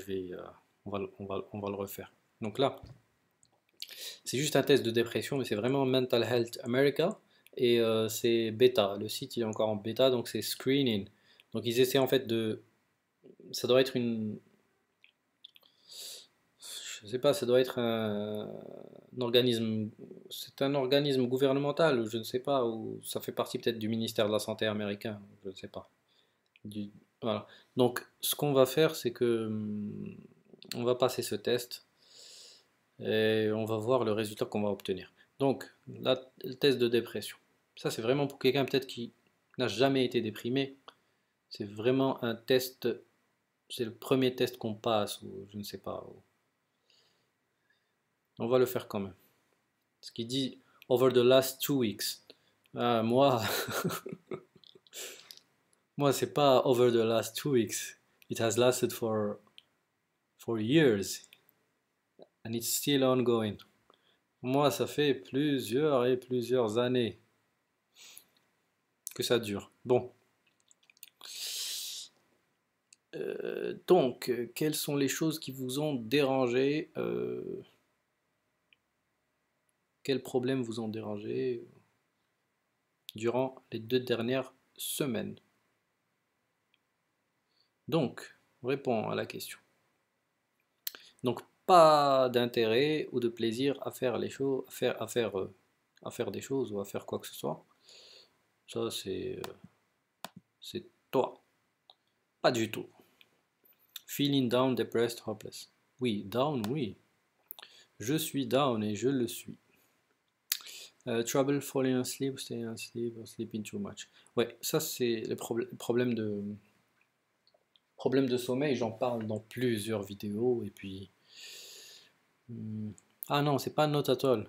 on va le refaire. Donc là, c'est juste un test de dépression, mais c'est vraiment Mental Health America. Et c'est bêta. Le site, il est encore en bêta, donc c'est screening. Donc ils essaient en fait de... Ça doit être une... Je sais pas, ça doit être un organisme... C'est un organisme gouvernemental, ou je ne sais pas, ou ça fait partie peut-être du ministère de la Santé américain, je ne sais pas. Du- Voilà. Donc, ce qu'on va faire, c'est que on va passer ce test et on va voir le résultat qu'on va obtenir. Donc, le test de dépression. Ça, c'est vraiment pour quelqu'un peut-être qui n'a jamais été déprimé. C'est vraiment un test, c'est le premier test qu'on passe, ou je ne sais pas. On va le faire quand même. Ce qui dit over the last 2 weeks. Ah, moi, moi, c'est pas over the last 2 weeks. It has lasted for years and it's still ongoing. Moi, ça fait plusieurs et plusieurs années que ça dure. Bon, donc, quelles sont les choses qui vous ont dérangé quels problèmes vous ont dérangé durant les 2 dernières semaines? Donc, on répond à la question. Donc, pas d'intérêt ou de plaisir à faire les choses, à faire des choses ou à faire quoi que ce soit. Ça, c'est toi. Pas du tout. Feeling down, depressed, hopeless. Oui, down, oui. Je suis down et je le suis. Trouble falling asleep, staying asleep, or sleeping too much. Ouais, ça c'est le problème de sommeil, j'en parle dans plusieurs vidéos et puis... hmm, ah non, c'est pas not at all.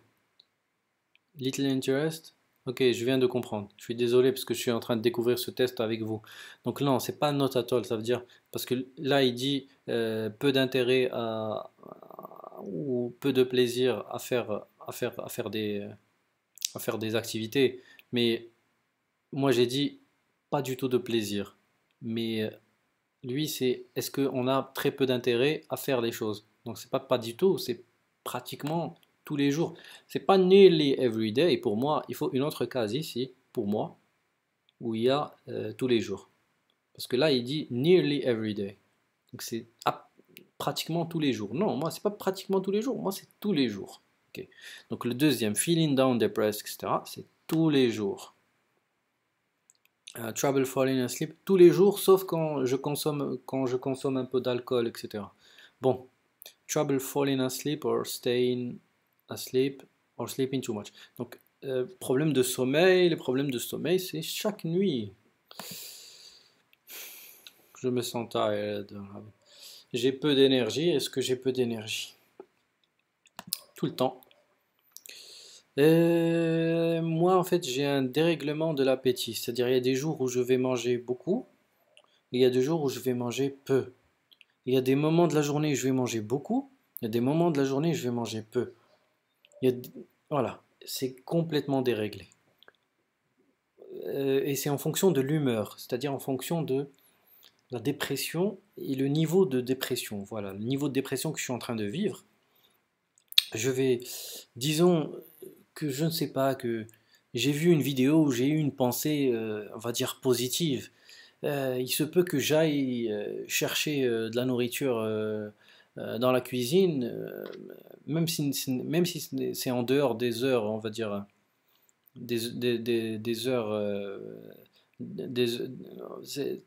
Little interest? Ok, je viens de comprendre. Je suis désolé parce que je suis en train de découvrir ce test avec vous. Donc non, c'est pas not at all, ça veut dire parce que là il dit peu d'intérêt ou peu de plaisir à faire des activités. Mais moi j'ai dit pas du tout de plaisir. Mais lui c'est est-ce qu'on a très peu d'intérêt à faire les choses. Donc c'est pas du tout, c'est pratiquement tous les jours. C'est pas nearly every day. Pour moi, il faut une autre case ici, pour moi, où il y a tous les jours. Parce que là, il dit nearly every day. Donc c'est pratiquement tous les jours. Non, moi, c'est pas pratiquement tous les jours. Moi, c'est tous les jours. Ok. Donc le deuxième, feeling down, depressed, etc., c'est tous les jours. Trouble falling asleep, tous les jours, sauf quand je consomme un peu d'alcool, etc. Bon, trouble falling asleep or staying asleep or sleeping too much. Donc, problème de sommeil, les problèmes de sommeil, c'est chaque nuit. Je me sens tired. J'ai peu d'énergie. Est-ce que j'ai peu d'énergie? Tout le temps. Moi, en fait, j'ai un dérèglement de l'appétit. C'est-à-dire, il y a des jours où je vais manger beaucoup, et il y a des jours où je vais manger peu. Il y a des moments de la journée où je vais manger beaucoup, il y a des moments de la journée où je vais manger peu. Il y a, voilà, c'est complètement déréglé. Et c'est en fonction de l'humeur, c'est-à-dire en fonction de la dépression et le niveau de dépression. Voilà, le niveau de dépression que je suis en train de vivre. Je vais, disons que je ne sais pas, que j'ai vu une vidéo où j'ai eu une pensée, on va dire, positive. Il se peut que j'aille chercher de la nourriture dans la cuisine, même si c'est en dehors des heures, on va dire, des heures, des,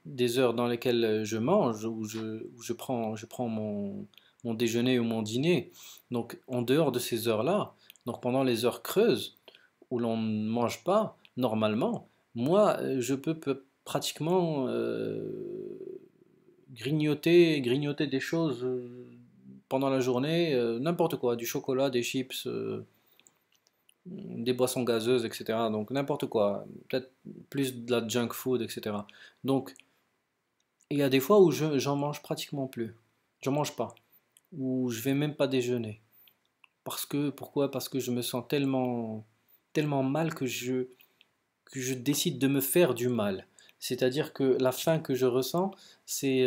des heures dans lesquelles je mange, je prends mon déjeuner ou mon dîner. Donc en dehors de ces heures-là, donc pendant les heures creuses, où l'on ne mange pas normalement, moi, je peux pratiquement grignoter des choses pendant la journée, n'importe quoi, du chocolat, des chips, des boissons gazeuses, etc. Donc n'importe quoi, peut-être plus de la junk food, etc. Donc il y a des fois où j'en mange pratiquement plus, j'en mange pas, ou je vais même pas déjeuner. Pourquoi? Parce que je me sens tellement mal que je décide de me faire du mal. C'est-à-dire que la faim que je ressens, c'est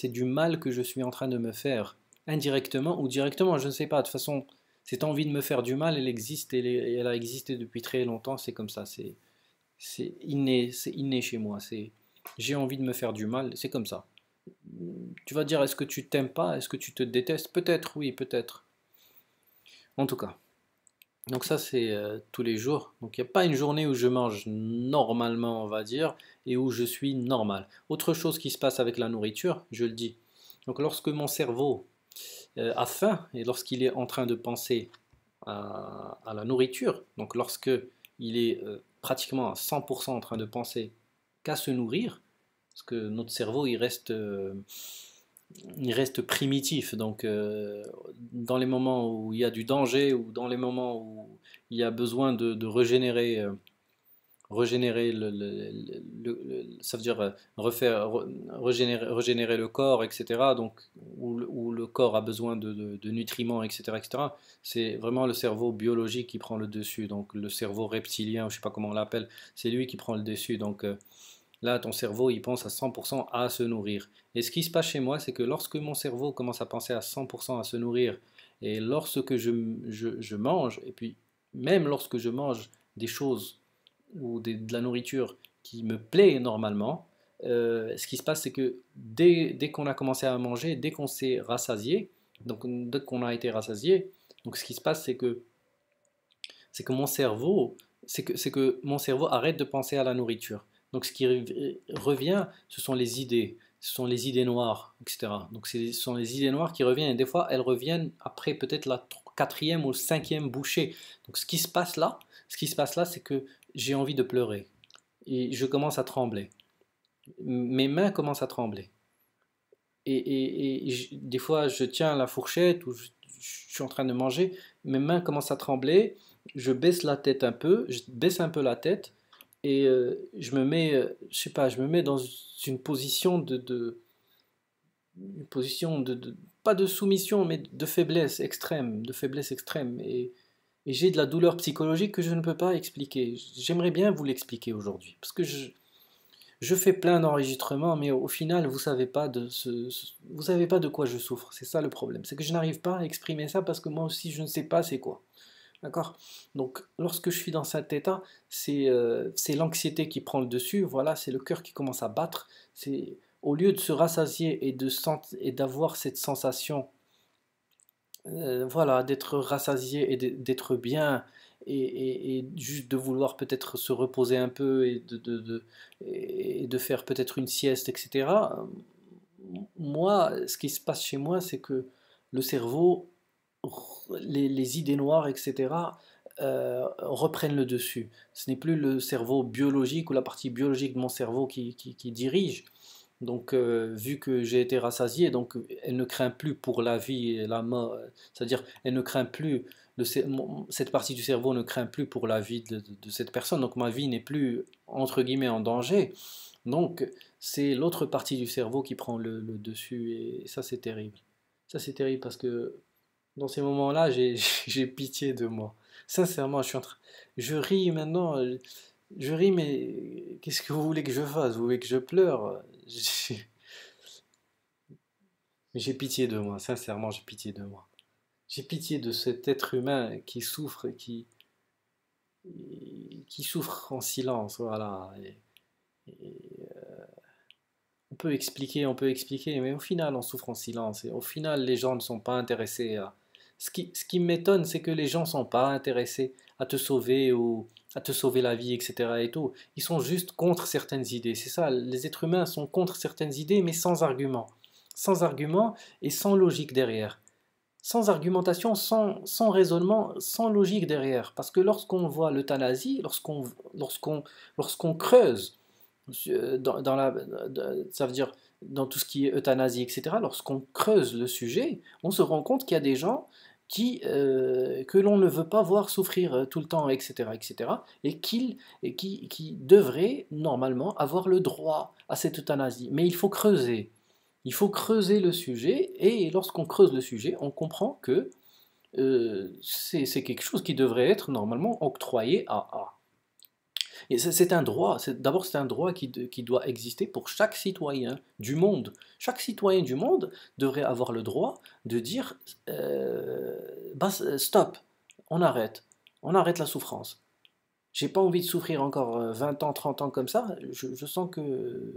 du mal que je suis en train de me faire, indirectement ou directement, je ne sais pas. De toute façon, cette envie de me faire du mal, elle existe et elle a existé depuis très longtemps. C'est comme ça, c'est inné chez moi. J'ai envie de me faire du mal, c'est comme ça. Tu vas dire, est-ce que tu t'aimes pas? Est-ce que tu te détestes? Peut-être, oui, peut-être. En tout cas. Donc ça c'est tous les jours. Donc il n'y a pas une journée où je mange normalement, on va dire, et où je suis normal. Autre chose qui se passe avec la nourriture, je le dis. Donc lorsque mon cerveau a faim et lorsqu'il est en train de penser à la nourriture, donc lorsque il est pratiquement à 100% en train de penser qu'à se nourrir, parce que notre cerveau il reste primitif. Donc, dans les moments où il y a du danger ou dans les moments où il y a besoin de régénérer ça veut dire régénérer le corps, etc. Donc, où le corps a besoin de nutriments, etc., etc. C'est vraiment le cerveau biologique qui prend le dessus. Donc, le cerveau reptilien, je ne sais pas comment on l'appelle, c'est lui qui prend le dessus. Donc, là, ton cerveau, il pense à 100% à se nourrir. Et ce qui se passe chez moi, c'est que lorsque mon cerveau commence à penser à 100% à se nourrir, et lorsque je mange, et puis même lorsque je mange des choses ou de la nourriture qui me plaît normalement, ce qui se passe, c'est que dès qu'on a commencé à manger, dès qu'on s'est rassasié, donc dès qu'on a été rassasié, donc ce qui se passe, c'est que mon cerveau, c'est que mon cerveau arrête de penser à la nourriture. Donc ce qui revient, ce sont les idées. ce sont les idées noires, etc. Donc ce sont les idées noires qui reviennent, et des fois elles reviennent après peut-être la quatrième ou cinquième bouchée. Donc ce qui se passe là, c'est que j'ai envie de pleurer et je commence à trembler. Mes mains commencent à trembler. Des fois, je tiens la fourchette ou je suis en train de manger, mes mains commencent à trembler, je baisse la tête un peu, je baisse un peu la tête et je me mets, je sais pas, je me mets dans une position une position pas de soumission, mais de faiblesse extrême. Et j'ai de la douleur psychologique que je ne peux pas expliquer. J'aimerais bien vous l'expliquer aujourd'hui, parce que je fais plein d'enregistrements, mais au final, vous savez pas vous savez pas de quoi je souffre. C'est ça le problème. C'est que je n'arrive pas à exprimer ça parce que moi aussi, je ne sais pas c'est quoi. D'accord? Donc, lorsque je suis dans cet état, c'est l'anxiété qui prend le dessus. Voilà, c'est le cœur qui commence à battre. C'est au lieu de se rassasier et d'avoir cette sensation, voilà, d'être rassasié et d'être bien et juste de vouloir peut-être se reposer un peu et de faire peut-être une sieste, etc. Moi, ce qui se passe chez moi, c'est que le cerveau, les idées noires, etc., reprennent le dessus. Ce n'est plus le cerveau biologique ou la partie biologique de mon cerveau qui dirige. Donc, vu que j'ai été rassasié, donc elle ne craint plus pour la vie et la mort. C'est-à-dire, elle ne craint plus, cette partie du cerveau ne craint plus pour la vie de cette personne. Donc, ma vie n'est plus, entre guillemets, en danger. Donc, c'est l'autre partie du cerveau qui prend le dessus. Et ça, c'est terrible. Ça, c'est terrible parce que dans ces moments-là, j'ai pitié de moi. Sincèrement, je ris maintenant. Je ris, mais qu'est-ce que vous voulez que je fasse? Vous voulez que je pleure? J'ai pitié de moi, sincèrement, j'ai pitié de moi. J'ai pitié de cet être humain qui souffre, qui souffre en silence, voilà. On peut expliquer, mais au final, on souffre en silence. Et au final, les gens ne sont pas intéressés à... ce qui m'étonne, c'est que les gens ne sont pas intéressés à te sauver ou à te sauver la vie, etc. et tout. Ils sont juste contre certaines idées. C'est ça, les êtres humains sont contre certaines idées, mais sans argument. Sans argument et sans logique derrière. Sans argumentation, sans raisonnement, sans logique derrière. Parce que lorsqu'on voit l'euthanasie, lorsqu'on creuse, dans ça veut dire dans tout ce qui est euthanasie, etc., lorsqu'on creuse le sujet, on se rend compte qu'il y a des gens que l'on ne veut pas voir souffrir tout le temps, etc., etc., qui devraient normalement avoir le droit à cette euthanasie. Mais il faut creuser. Il faut creuser le sujet, et lorsqu'on creuse le sujet, on comprend que c'est quelque chose qui devrait être normalement octroyé à et c'est un droit, d'abord c'est un droit qui doit exister pour chaque citoyen du monde. Chaque citoyen du monde devrait avoir le droit de dire stop, on arrête, on arrête la souffrance. J'ai pas envie de souffrir encore 20 ans, 30 ans comme ça, je sens que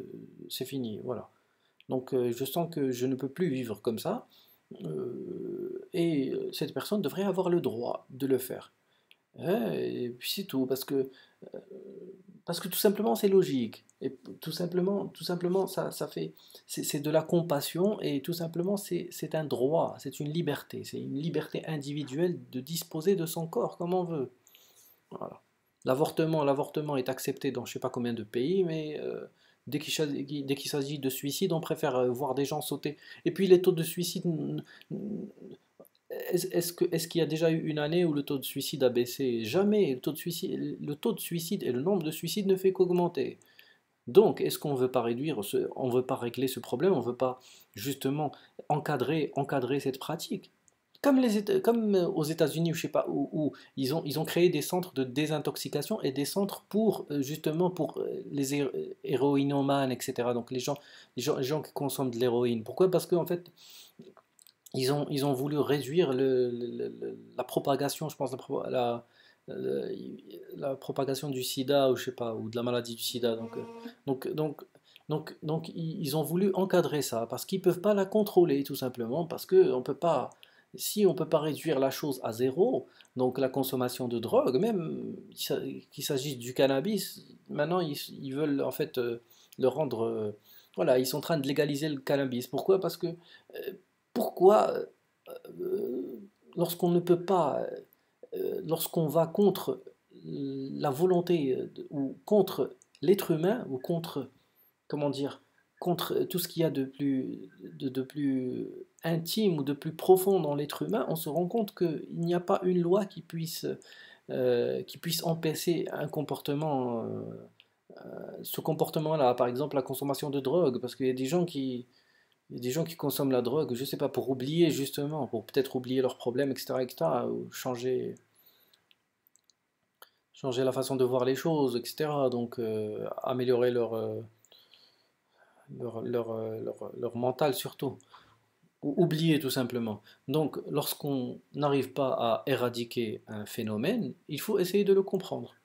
c'est fini, voilà. Donc je sens que je ne peux plus vivre comme ça, et cette personne devrait avoir le droit de le faire. Ouais, et puis c'est tout, euh, parce que tout simplement c'est logique. Et tout simplement ça fait, c'est de la compassion et tout simplement c'est un droit, c'est une liberté individuelle de disposer de son corps comme on veut. Voilà. L'avortement est accepté dans je sais pas combien de pays, mais dès qu'il s'agit de suicide, on préfère voir des gens sauter. Et puis les taux de suicide, est-ce qu'il y a déjà eu une année où le taux de suicide a baissé? Jamais. Le taux de suicide et le nombre de suicides ne fait qu'augmenter. Donc, est-ce qu'on ne veut pas on ne veut pas régler ce problème, on ne veut pas justement encadrer cette pratique? Comme aux États-Unis, je sais pas, où ils ont créé des centres de désintoxication et des centres pour justement pour les héroïnomanes, etc. Donc les gens qui consomment de l'héroïne. Pourquoi? Parce qu'en fait, ils ont voulu réduire la propagation, je pense, le- la propagation du sida, ou je sais pas, ou de la maladie du sida. Donc, donc, donc, ils ont voulu encadrer ça, parce qu'ils peuvent pas la contrôler, tout simplement, parce que on peut pas, si on peut pas réduire la chose à zéro, donc la consommation de drogue, même qu'il s'agisse du cannabis, maintenant ils veulent en fait le rendre. Voilà, ils sont en train de légaliser le cannabis. Pourquoi? Parce que pourquoi lorsqu'on ne peut pas, lorsqu'on va contre la volonté ou contre l'être humain ou contre, comment dire, contre tout ce qu'il y a de plus intime ou de plus profond dans l'être humain, on se rend compte qu'il n'y a pas une loi qui puisse empêcher un comportement, ce comportement-là, par exemple la consommation de drogue, parce qu'il y a des gens il y a des gens qui consomment la drogue, je sais pas, pour oublier justement, pour peut-être oublier leurs problèmes, etc., etc., ou changer la façon de voir les choses, etc., donc améliorer leur mental surtout, ou oublier tout simplement. Donc lorsqu'on n'arrive pas à éradiquer un phénomène, il faut essayer de le comprendre.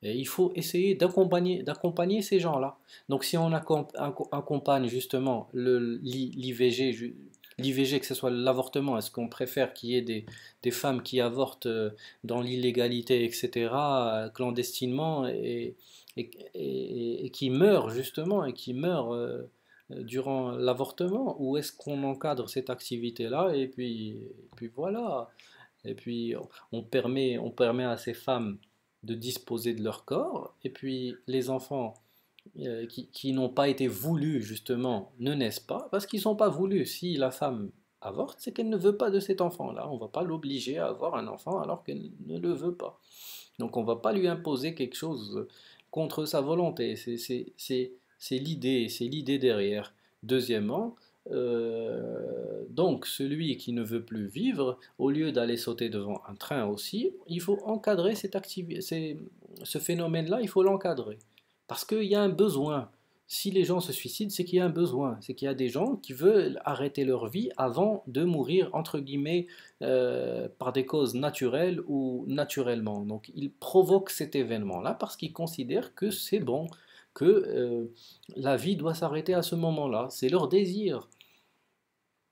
Et il faut essayer d'accompagner ces gens-là. Donc si on accompagne justement l'IVG, que ce soit l'avortement, est-ce qu'on préfère qu'il y ait des femmes qui avortent dans l'illégalité, etc., clandestinement, et qui meurent justement, et qui meurent durant l'avortement, ou est-ce qu'on encadre cette activité-là, et puis voilà. Et puis on permet à ces femmes de disposer de leur corps, et puis les enfants qui n'ont pas été voulus justement ne naissent pas parce qu'ils ne sont pas voulus. Si la femme avorte, c'est qu'elle ne veut pas de cet enfant-là. On ne va pas l'obliger à avoir un enfant alors qu'elle ne le veut pas. Donc on ne va pas lui imposer quelque chose contre sa volonté. C'est l'idée derrière. Deuxièmement, donc celui qui ne veut plus vivre, au lieu d'aller sauter devant un train aussi, il faut encadrer ce phénomène-là, il faut l'encadrer. Parce qu'il y a un besoin. Si les gens se suicident, c'est qu'il y a un besoin. C'est qu'il y a des gens qui veulent arrêter leur vie avant de mourir, entre guillemets, par des causes naturelles ou naturellement. Donc ils provoquent cet événement-là parce qu'ils considèrent que c'est bon, que la vie doit s'arrêter à ce moment-là. C'est leur désir.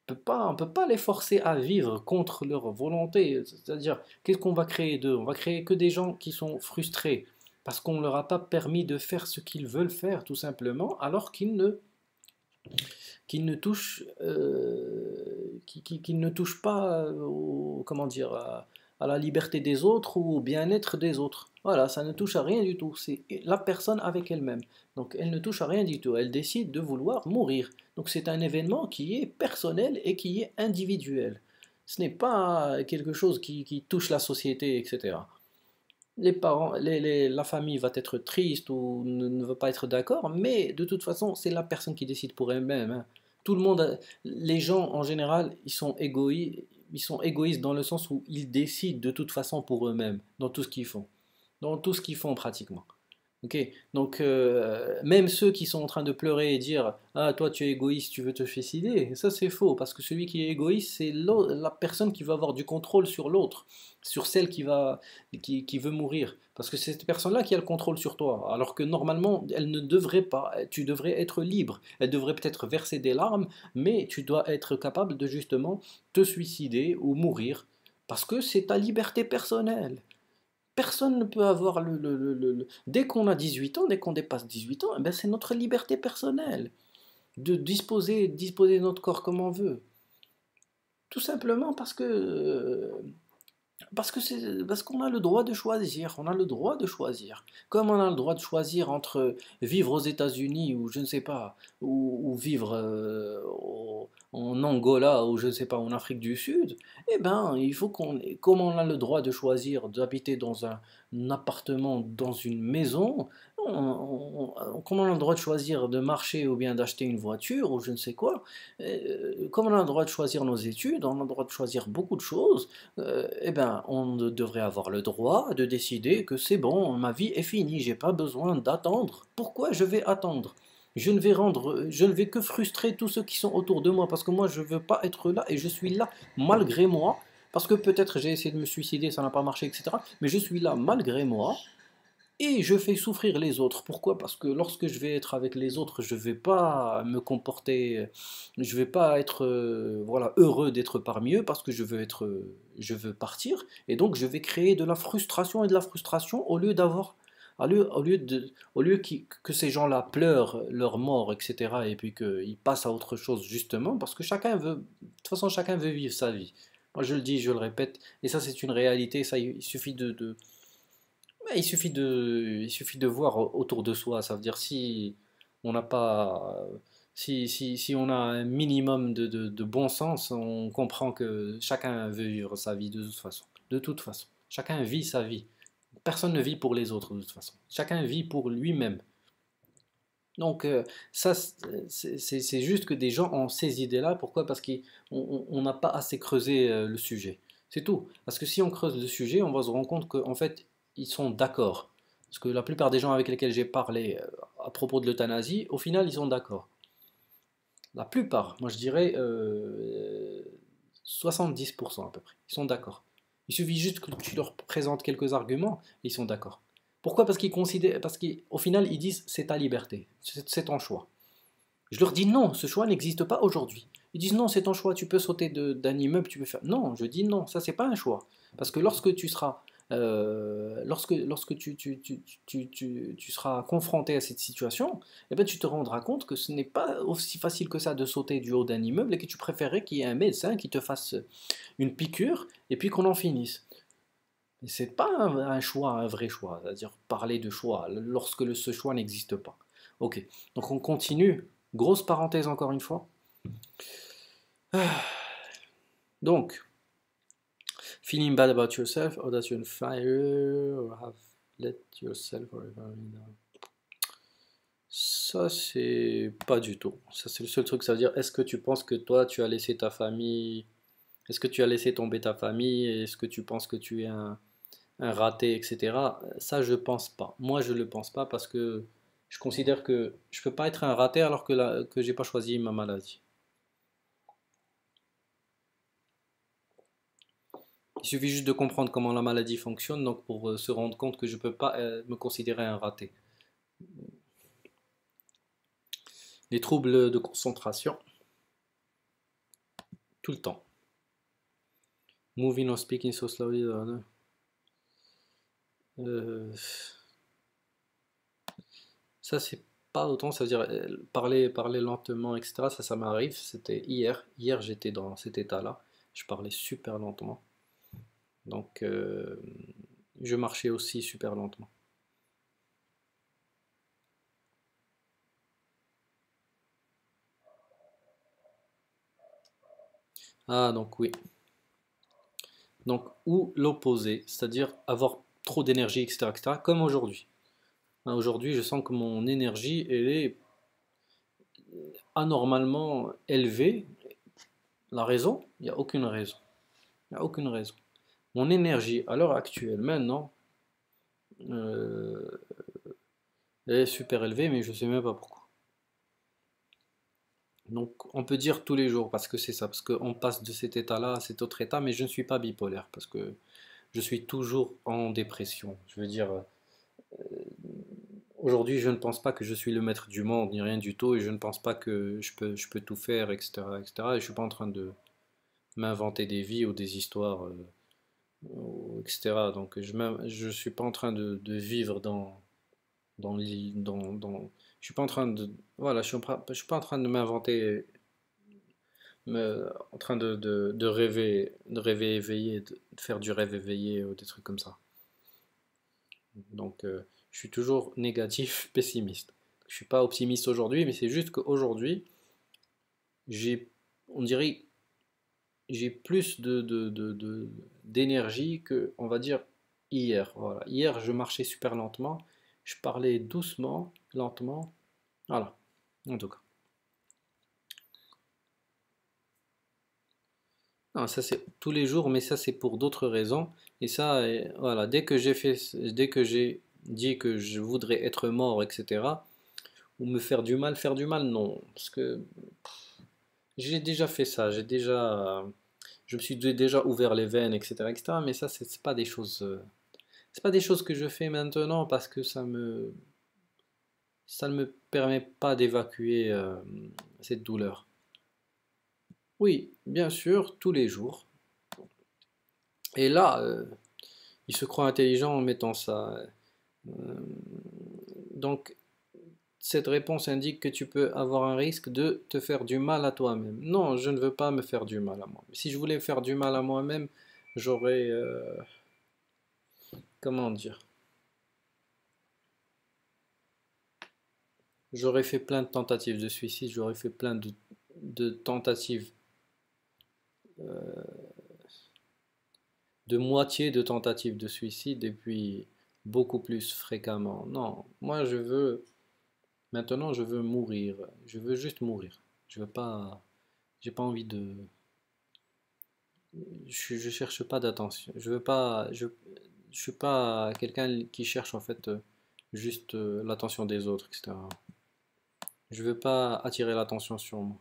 On peut pas les forcer à vivre contre leur volonté. C'est-à-dire, qu'est-ce qu'on va créer d'eux? On va créer que des gens qui sont frustrés parce qu'on ne leur a pas permis de faire ce qu'ils veulent faire, tout simplement, alors qu'ils ne touchent pas comment dire, à la liberté des autres ou au bien-être des autres. Voilà, ça ne touche à rien du tout. C'est la personne avec elle-même. Donc elle ne touche à rien du tout. Elle décide de vouloir mourir. Donc c'est un événement qui est personnel et qui est individuel. Ce n'est pas quelque chose qui touche la société, etc. Les parents, la famille va être triste ou ne va pas être d'accord, mais de toute façon, c'est la personne qui décide pour elle-même, hein. Tout le monde, les gens en général, ils sont égoïstes dans le sens où ils décident de toute façon pour eux-mêmes, dans tout ce qu'ils font pratiquement. Ok, donc même ceux qui sont en train de pleurer et dire ah toi tu es égoïste, tu veux te suicider, ça c'est faux parce que celui qui est égoïste c'est la personne qui va avoir du contrôle sur l'autre, sur celle qui veut mourir, parce que c'est cette personne-là qui a le contrôle sur toi, alors que normalement elle ne devrait pas, tu devrais être libre, elle devrait peut-être verser des larmes, mais tu dois être capable de justement te suicider ou mourir parce que c'est ta liberté personnelle. Personne ne peut avoir Dès qu'on a 18 ans, dès qu'on dépasse 18 ans, eh ben, c'est notre liberté personnelle de disposer de notre corps comme on veut. Tout simplement parce qu'on a le droit de choisir, on a le droit de choisir. Comme on a le droit de choisir entre vivre aux États-Unis ou je ne sais pas, ou vivre en Angola ou je ne sais pas, en Afrique du Sud, eh ben, il faut comme on a le droit de choisir d'habiter dans un appartement, dans une maison, comme on a le droit de choisir de marcher ou bien d'acheter une voiture ou je ne sais quoi, comme on a le droit de choisir nos études, on a le droit de choisir beaucoup de choses, eh ben, on devrait avoir le droit de décider que c'est bon, ma vie est finie, j'ai pas besoin d'attendre. Pourquoi je vais attendre? Je ne vais que frustrer tous ceux qui sont autour de moi parce que moi je veux pas être là et je suis là malgré moi. Parce que peut-être j'ai essayé de me suicider, ça n'a pas marché, etc. Mais je suis là malgré moi et je fais souffrir les autres. Pourquoi? Parce que lorsque je vais être avec les autres, je vais pas me comporter, je vais pas être voilà, heureux d'être parmi eux parce que je veux partir. Et donc je vais créer de la frustration et de la frustration au lieu Au lieu que ces gens-là pleurent leur mort, etc., et puis qu'ils passent à autre chose, justement, parce que chacun veut, de toute façon, chacun veut vivre sa vie. Moi, je le dis, je le répète, et ça, c'est une réalité. Ça, il suffit ouais, il suffit de voir autour de soi. Ça veut dire si on n'a pas, si on a un minimum de bon sens, on comprend que chacun veut vivre sa vie de toute façon. De toute façon, chacun vit sa vie. Personne ne vit pour les autres de toute façon. Chacun vit pour lui-même. Donc ça, c'est juste que des gens ont ces idées-là. Pourquoi? Parce qu'on n'a pas assez creusé le sujet. C'est tout. Parce que si on creuse le sujet, on va se rendre compte qu'en fait, ils sont d'accord. Parce que la plupart des gens avec lesquels j'ai parlé à propos de l'euthanasie, au final, ils sont d'accord. La plupart, moi je dirais 70% à peu près, ils sont d'accord. Il suffit juste que tu leur présentes quelques arguments et ils sont d'accord. Pourquoi? Parce qu'ils considèrent, parce qu'au final, ils disent c'est ta liberté, c'est ton choix. Je leur dis non, ce choix n'existe pas aujourd'hui. Ils disent non, c'est ton choix, tu peux sauter d'un immeuble, tu peux faire. Non, je dis non, ça c'est pas un choix. Parce que lorsque tu seras, lorsque tu seras confronté à cette situation, eh ben, tu te rendras compte que ce n'est pas aussi facile que ça de sauter du haut d'un immeuble et que tu préférerais qu'il y ait un médecin qui te fasse une piqûre et puis qu'on en finisse. C'est pas un choix, un vrai choix, c'est-à-dire parler de choix lorsque ce choix n'existe pas. Ok, donc on continue. Grosse parenthèse encore une fois. Donc, feeling bad about yourself or that you're on fire or have let yourself forever down. Ça, c'est pas du tout. Ça, c'est le seul truc, ça veut dire est-ce que tu penses que toi, tu as laissé ta famille, est-ce que tu as laissé tomber ta famille, est-ce que tu penses que tu es un raté, etc. Ça, je pense pas. Moi, je le pense pas parce que je considère que je peux pas être un raté alors que j'ai pas choisi ma maladie. Il suffit juste de comprendre comment la maladie fonctionne, donc pour se rendre compte que je peux pas me considérer un raté. Les troubles de concentration, tout le temps. Moving or speaking so slowly. Euh, ça, c'est pas autant, ça veut dire parler lentement, etc. Ça m'arrive. C'était hier. Hier, j'étais dans cet état-là. Je parlais super lentement. Donc, je marchais aussi super lentement. Ah, donc oui. Donc, ou l'opposé, c'est-à-dire avoir trop d'énergie, etc., etc., comme aujourd'hui. Aujourd'hui, je sens que mon énergie, elle est anormalement élevée. La raison? Il n'y a aucune raison. Il n'y a aucune raison. Mon énergie, à l'heure actuelle, maintenant, euh, elle est super élevée, mais je ne sais même pas pourquoi. Donc, on peut dire tous les jours, parce que c'est ça, parce qu'on passe de cet état-là à cet autre état, mais je ne suis pas bipolaire, parce que je suis toujours en dépression. Je veux dire, aujourd'hui, je ne pense pas que je suis le maître du monde, ni rien du tout, et je ne pense pas que je peux tout faire, etc., etc., et je ne suis pas en train de m'inventer des vies ou des histoires, etc. Donc, je suis pas en train de vivre je suis pas en train de, voilà, je suis pas en train de m'inventer, en train de rêver éveillé, de faire du rêve éveillé ou des trucs comme ça. Donc, je suis toujours négatif, pessimiste. Je suis pas optimiste aujourd'hui, mais c'est juste qu'aujourd'hui, j'ai, on dirait, j'ai plus d'énergie que, on va dire, hier. Voilà. Hier, je marchais super lentement, je parlais doucement, lentement. Voilà, en tout cas. Non, ça c'est tous les jours, mais ça c'est pour d'autres raisons. Et ça, voilà, dès que j'ai dit que je voudrais être mort, etc., ou me faire du mal, non. Parce que j'ai déjà fait ça, je me suis déjà ouvert les veines, etc., etc., mais ça, c'est pas des choses. C'est pas des choses que je fais maintenant parce que ça ne me permet pas d'évacuer cette douleur. Oui, bien sûr, tous les jours. Et là, il se croit intelligent en mettant ça. Euh, donc, cette réponse indique que tu peux avoir un risque de te faire du mal à toi-même. Non, je ne veux pas me faire du mal à moi. Si je voulais faire du mal à moi-même, j'aurais, comment dire, j'aurais fait plein de tentatives de suicide, j'aurais fait plein de tentatives, de moitié de tentatives de suicide et puis beaucoup plus fréquemment. Non, moi je veux, maintenant je veux mourir, je veux juste mourir. Je veux pas, j'ai pas envie de, je cherche pas d'attention. Je veux pas, je suis pas quelqu'un qui cherche en fait juste l'attention des autres, etc. Je veux pas attirer l'attention sur moi.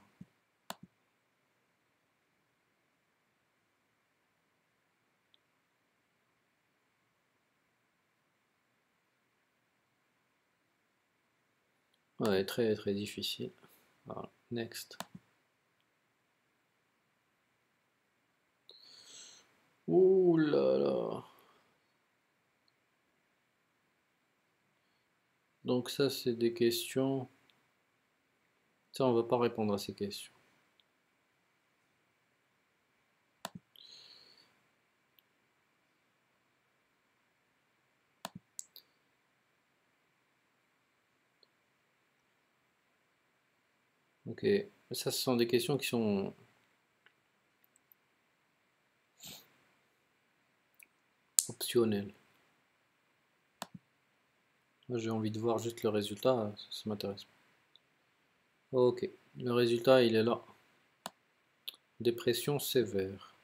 Ouais, très très difficile. Voilà. Next. Ouh là là. Donc ça c'est des questions. Ça on va pas répondre à ces questions. Ok. Ça ce sont des questions qui sont optionnelles. Moi j'ai envie de voir juste le résultat, ça m'intéresse. Ok. Le résultat il est là. Dépression sévère.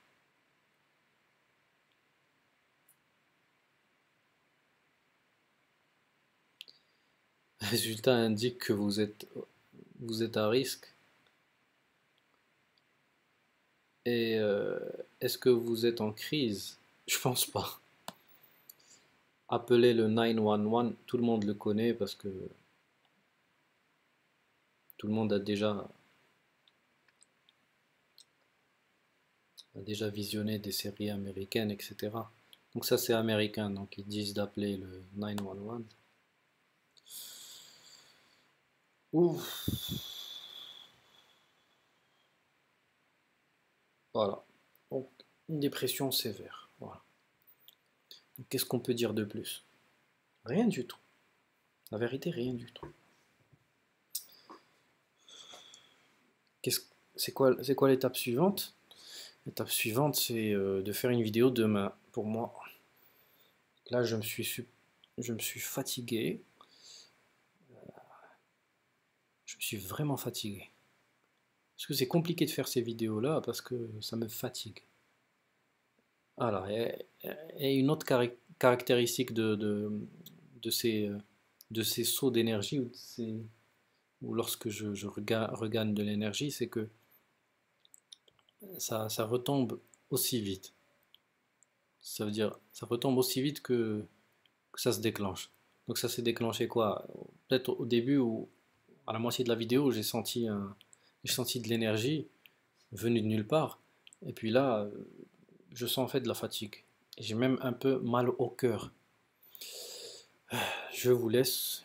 Le résultat indique que vous êtes à risque. Et est-ce que vous êtes en crise? Je pense pas. Appelez le 911, tout le monde le connaît parce que tout le monde a déjà visionné des séries américaines, etc. Donc ça c'est américain, donc ils disent d'appeler le 911. Ouf, voilà. Donc une dépression sévère. Voilà. Qu'est-ce qu'on peut dire de plus? Rien du tout. La vérité, rien du tout. Qu'est-ce, c'est quoi l'étape suivante? L'étape suivante, c'est de faire une vidéo demain pour moi. Là, je me suis fatigué. Je me suis vraiment fatigué. Parce que c'est compliqué de faire ces vidéos-là parce que ça me fatigue. Voilà. Et une autre caractéristique de de ces sauts d'énergie ou lorsque je regagne de l'énergie, c'est que ça retombe aussi vite. Ça veut dire, ça retombe aussi vite que ça se déclenche. Donc ça s'est déclenché quoi? Peut-être au début ou à la moitié de la vidéo, j'ai senti de l'énergie venue de nulle part. Et puis là, je sens en fait de la fatigue. J'ai même un peu mal au cœur. Je vous laisse.